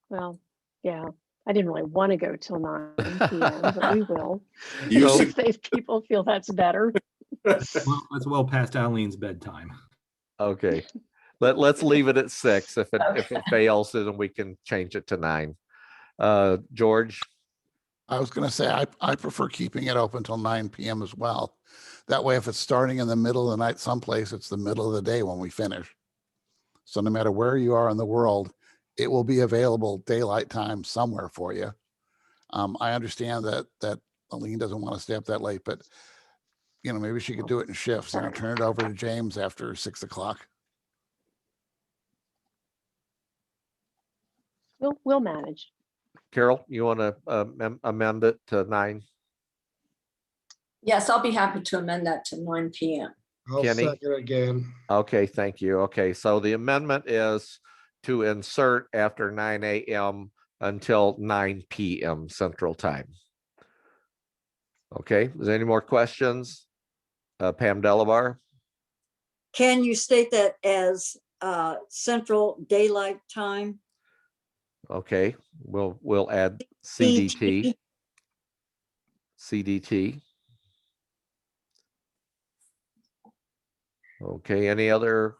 Well, yeah, I didn't really want to go till 9 p.m., but we will. You If people feel that's better. Well, that's well past Eileen's bedtime. Okay, let's leave it at 6. If it fails, then we can change it to 9. George. I was going to say, I prefer keeping it open till 9 p.m. as well. That way, if it's starting in the middle of the night someplace, it's the middle of the day when we finish. So no matter where you are in the world, it will be available daylight time somewhere for you. I understand that Eileen doesn't want to stay up that late, but maybe she could do it in shifts, turn it over to James after 6 o'clock. We'll manage. Carol, you want to amend it to 9? Yes, I'll be happy to amend that to 9 p.m. I'll Kenny? second again. Okay, thank you. Okay, so the amendment is to insert after 9 a.m. until 9 p.m. Central Time. Okay, is there any more questions? Pam Delabar? Can you state that as Central Daylight Time? Okay, we'll add CDT. CDT. Okay, any other?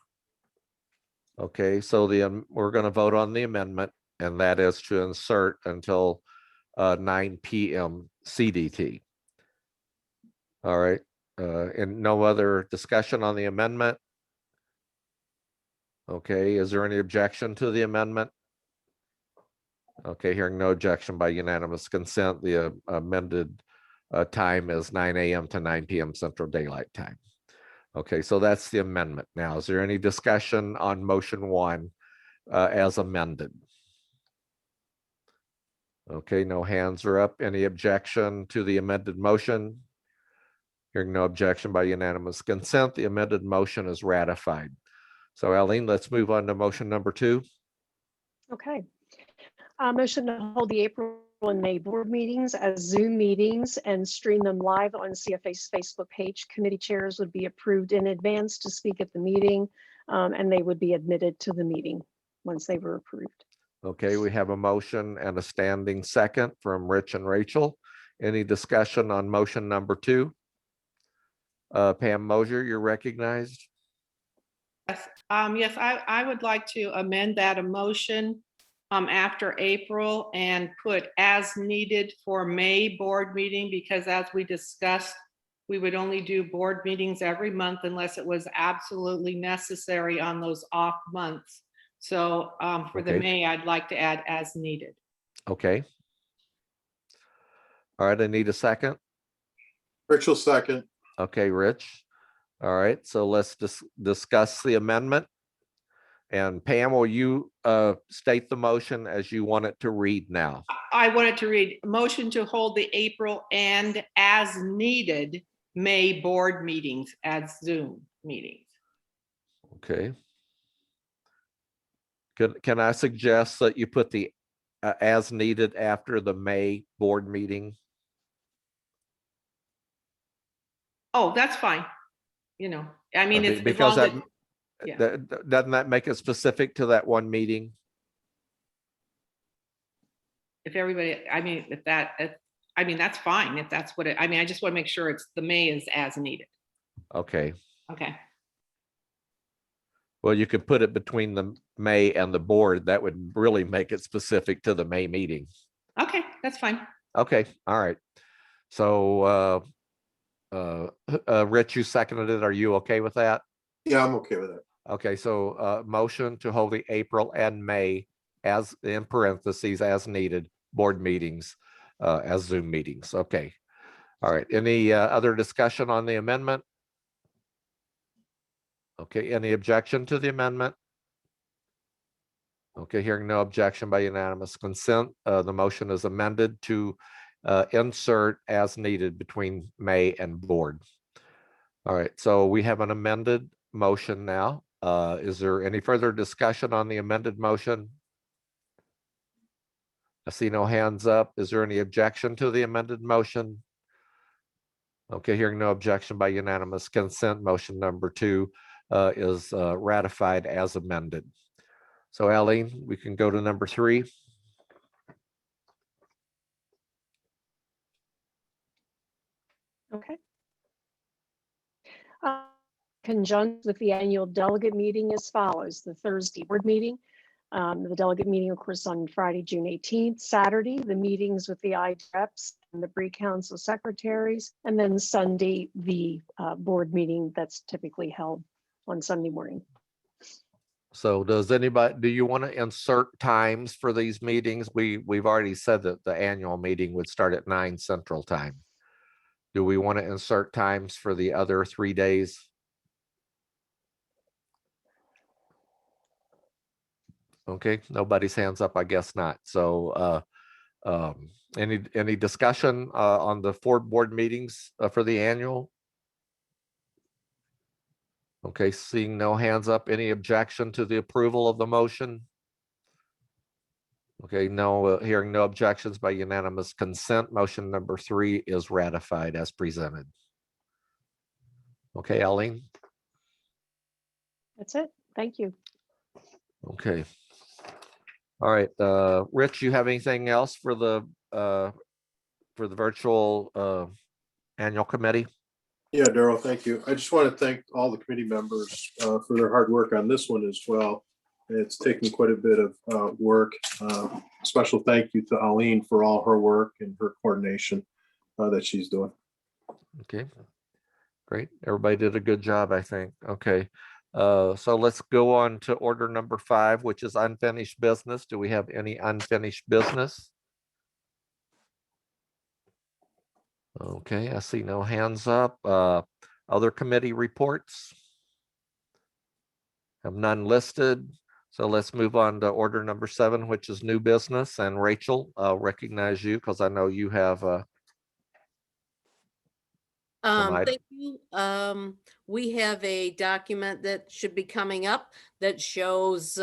Okay, so we're going to vote on the amendment, and that is to insert until 9 p.m. CDT. All right, and no other discussion on the amendment? Okay, is there any objection to the amendment? Okay, hearing no objection by unanimous consent, the amended time is 9 a.m. to 9 p.m. Central Daylight Time. Okay, so that's the amendment. Now, is there any discussion on motion 1 as amended? Okay, no hands are up. Any objection to the amended motion? Hearing no objection by unanimous consent, the amended motion is ratified. So Eileen, let's move on to motion number 2. Okay. Motion to hold the April and May board meetings as Zoom meetings and stream them live on CFA's Facebook page. Committee chairs would be approved in advance to speak at the meeting, and they would be admitted to the meeting once they were approved. Okay, we have a motion and a standing second from Rich and Rachel. Any discussion on motion number 2? Pam Mosier, you're recognized. Yes, I would like to amend that motion after April and put as needed for May board meeting, because as we discussed we would only do board meetings every month unless it was absolutely necessary on those off months. So for the Okay. May, I'd like to add as needed. Okay. All right, I need a second. Rich will second. Okay, Rich. All right, so let's discuss the amendment. And Pam, will you state the motion as you want it to read now? I wanted to read motion to hold the April and as needed May board meetings as Zoom meetings. Okay. Can I suggest that you put the as needed after the May board meeting? Oh, that's fine. You know, I mean, it's as Because long as, yeah. doesn't that make it specific to that one meeting? If everybody, I mean, I mean, that's fine if that's what it, I mean, I just want to make sure it's the May is as needed. Okay. Okay. Well, you could put it between the May and the board. That would really make it specific to the May meeting. Okay, that's fine. Okay, all right. So, Rich, you seconded it. Are you okay with that? Yeah, I'm okay with it. Okay, so motion to hold the April and May as in parentheses as needed board meetings as Zoom meetings. Okay. All right. Any other discussion on the amendment? Okay, any objection to the amendment? Okay, hearing no objection by unanimous consent, the motion is amended to insert as needed between May and board. All right, so we have an amended motion now. Is there any further discussion on the amended motion? I see no hands up. Is there any objection to the amended motion? Okay, hearing no objection by unanimous consent, motion number 2 is ratified as amended. So Eileen, we can go to number 3. Okay. Conjunct with the annual delegate meeting as follows: the Thursday board meeting, the delegate meeting, of course, on Friday, June 18th, Saturday, the meetings with the IDREPs and the Bree Council secretaries, and then Sunday, the board meeting that's typically held on Sunday morning. So does anybody, do you want to insert times for these meetings? We've already said that the annual meeting would start at 9 Central Time. Do we want to insert times for the other 3 days? Okay, nobody's hands up, I guess not. So any discussion on the 4 board meetings for the annual? Okay, seeing no hands up, any objection to the approval of the motion? Okay, no, hearing no objections by unanimous consent, motion number 3 is ratified as presented. Okay, Eileen? That's it. Thank you. Okay. All right, Rich, you have anything else for the virtual annual committee? Yeah, Daryl, thank you. I just want to thank all the committee members for their hard work on this one as well. It's taken quite a bit of work. Special thank you to Eileen for all her work and her coordination that she's doing. Okay, great. Everybody did a good job, I think. Okay, so let's go on to order number 5, which is unfinished business. Do we have any unfinished business? Okay, I see no hands up. Other committee reports? Have none listed. So let's move on to order number 7, which is new business. And Rachel, I'll recognize you because I know you have Thank you. We have a document that should be coming up that shows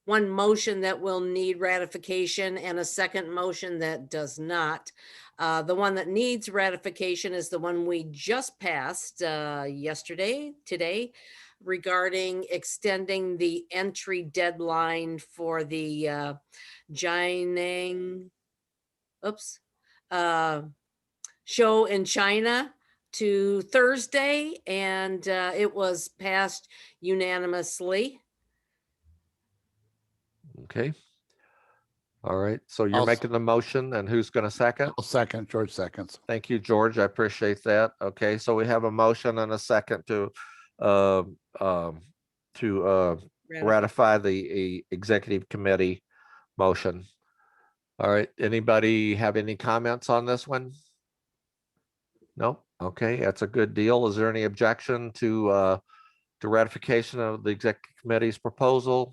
one motion that will need ratification and a second motion that does not. The one that needs ratification is the one we just passed today, regarding extending the entry deadline for the Jiangnan show in China to Thursday, and it was passed unanimously. okay. All right, so you're I'll- making the motion, and who's going to second? I'll second, George seconds. Thank you, George. I appreciate that. Okay, so we have a motion and a second to ratify the executive committee motion. All right, anybody have any comments on this one? No? Okay, that's a good deal. Is there any objection to ratification of the executive committee's proposal?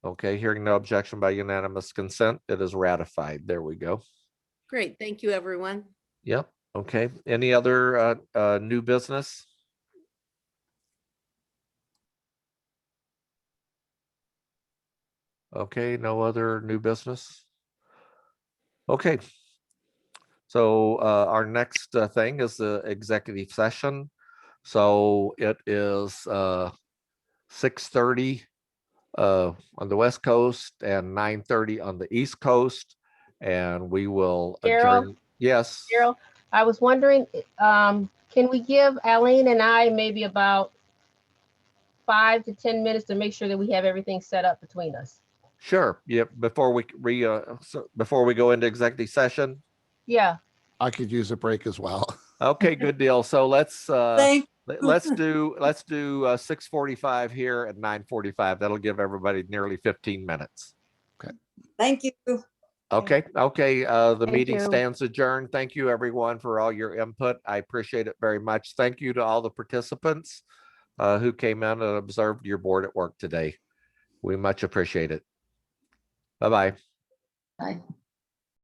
Okay, hearing no objection by unanimous consent, it is ratified. There we go. Great. Thank you, everyone. Yep, okay. Any other new business? Okay, no other new business? Okay. So our next thing is the executive session. So it is 6:30 on the West Coast and 9:30 on the East Coast. And we will Gerald? adjourn. Yes. Gerald, I was wondering, can we give Aline and I maybe about 5 to 10 minutes to make sure that we have everything set up between us? Sure. Yep. Before we go into executive session. Yeah. I could use a break as well. Okay, good deal. So let's Thank let's do 6:45 here at 9:45. That'll give everybody nearly 15 minutes. Thank you. Okay. The Thank meeting you. stands adjourned. Thank you, everyone, for all your input. I appreciate it very much. Thank you to all the participants who came in and observed your board at work today. We much appreciate it. Bye-bye. Bye.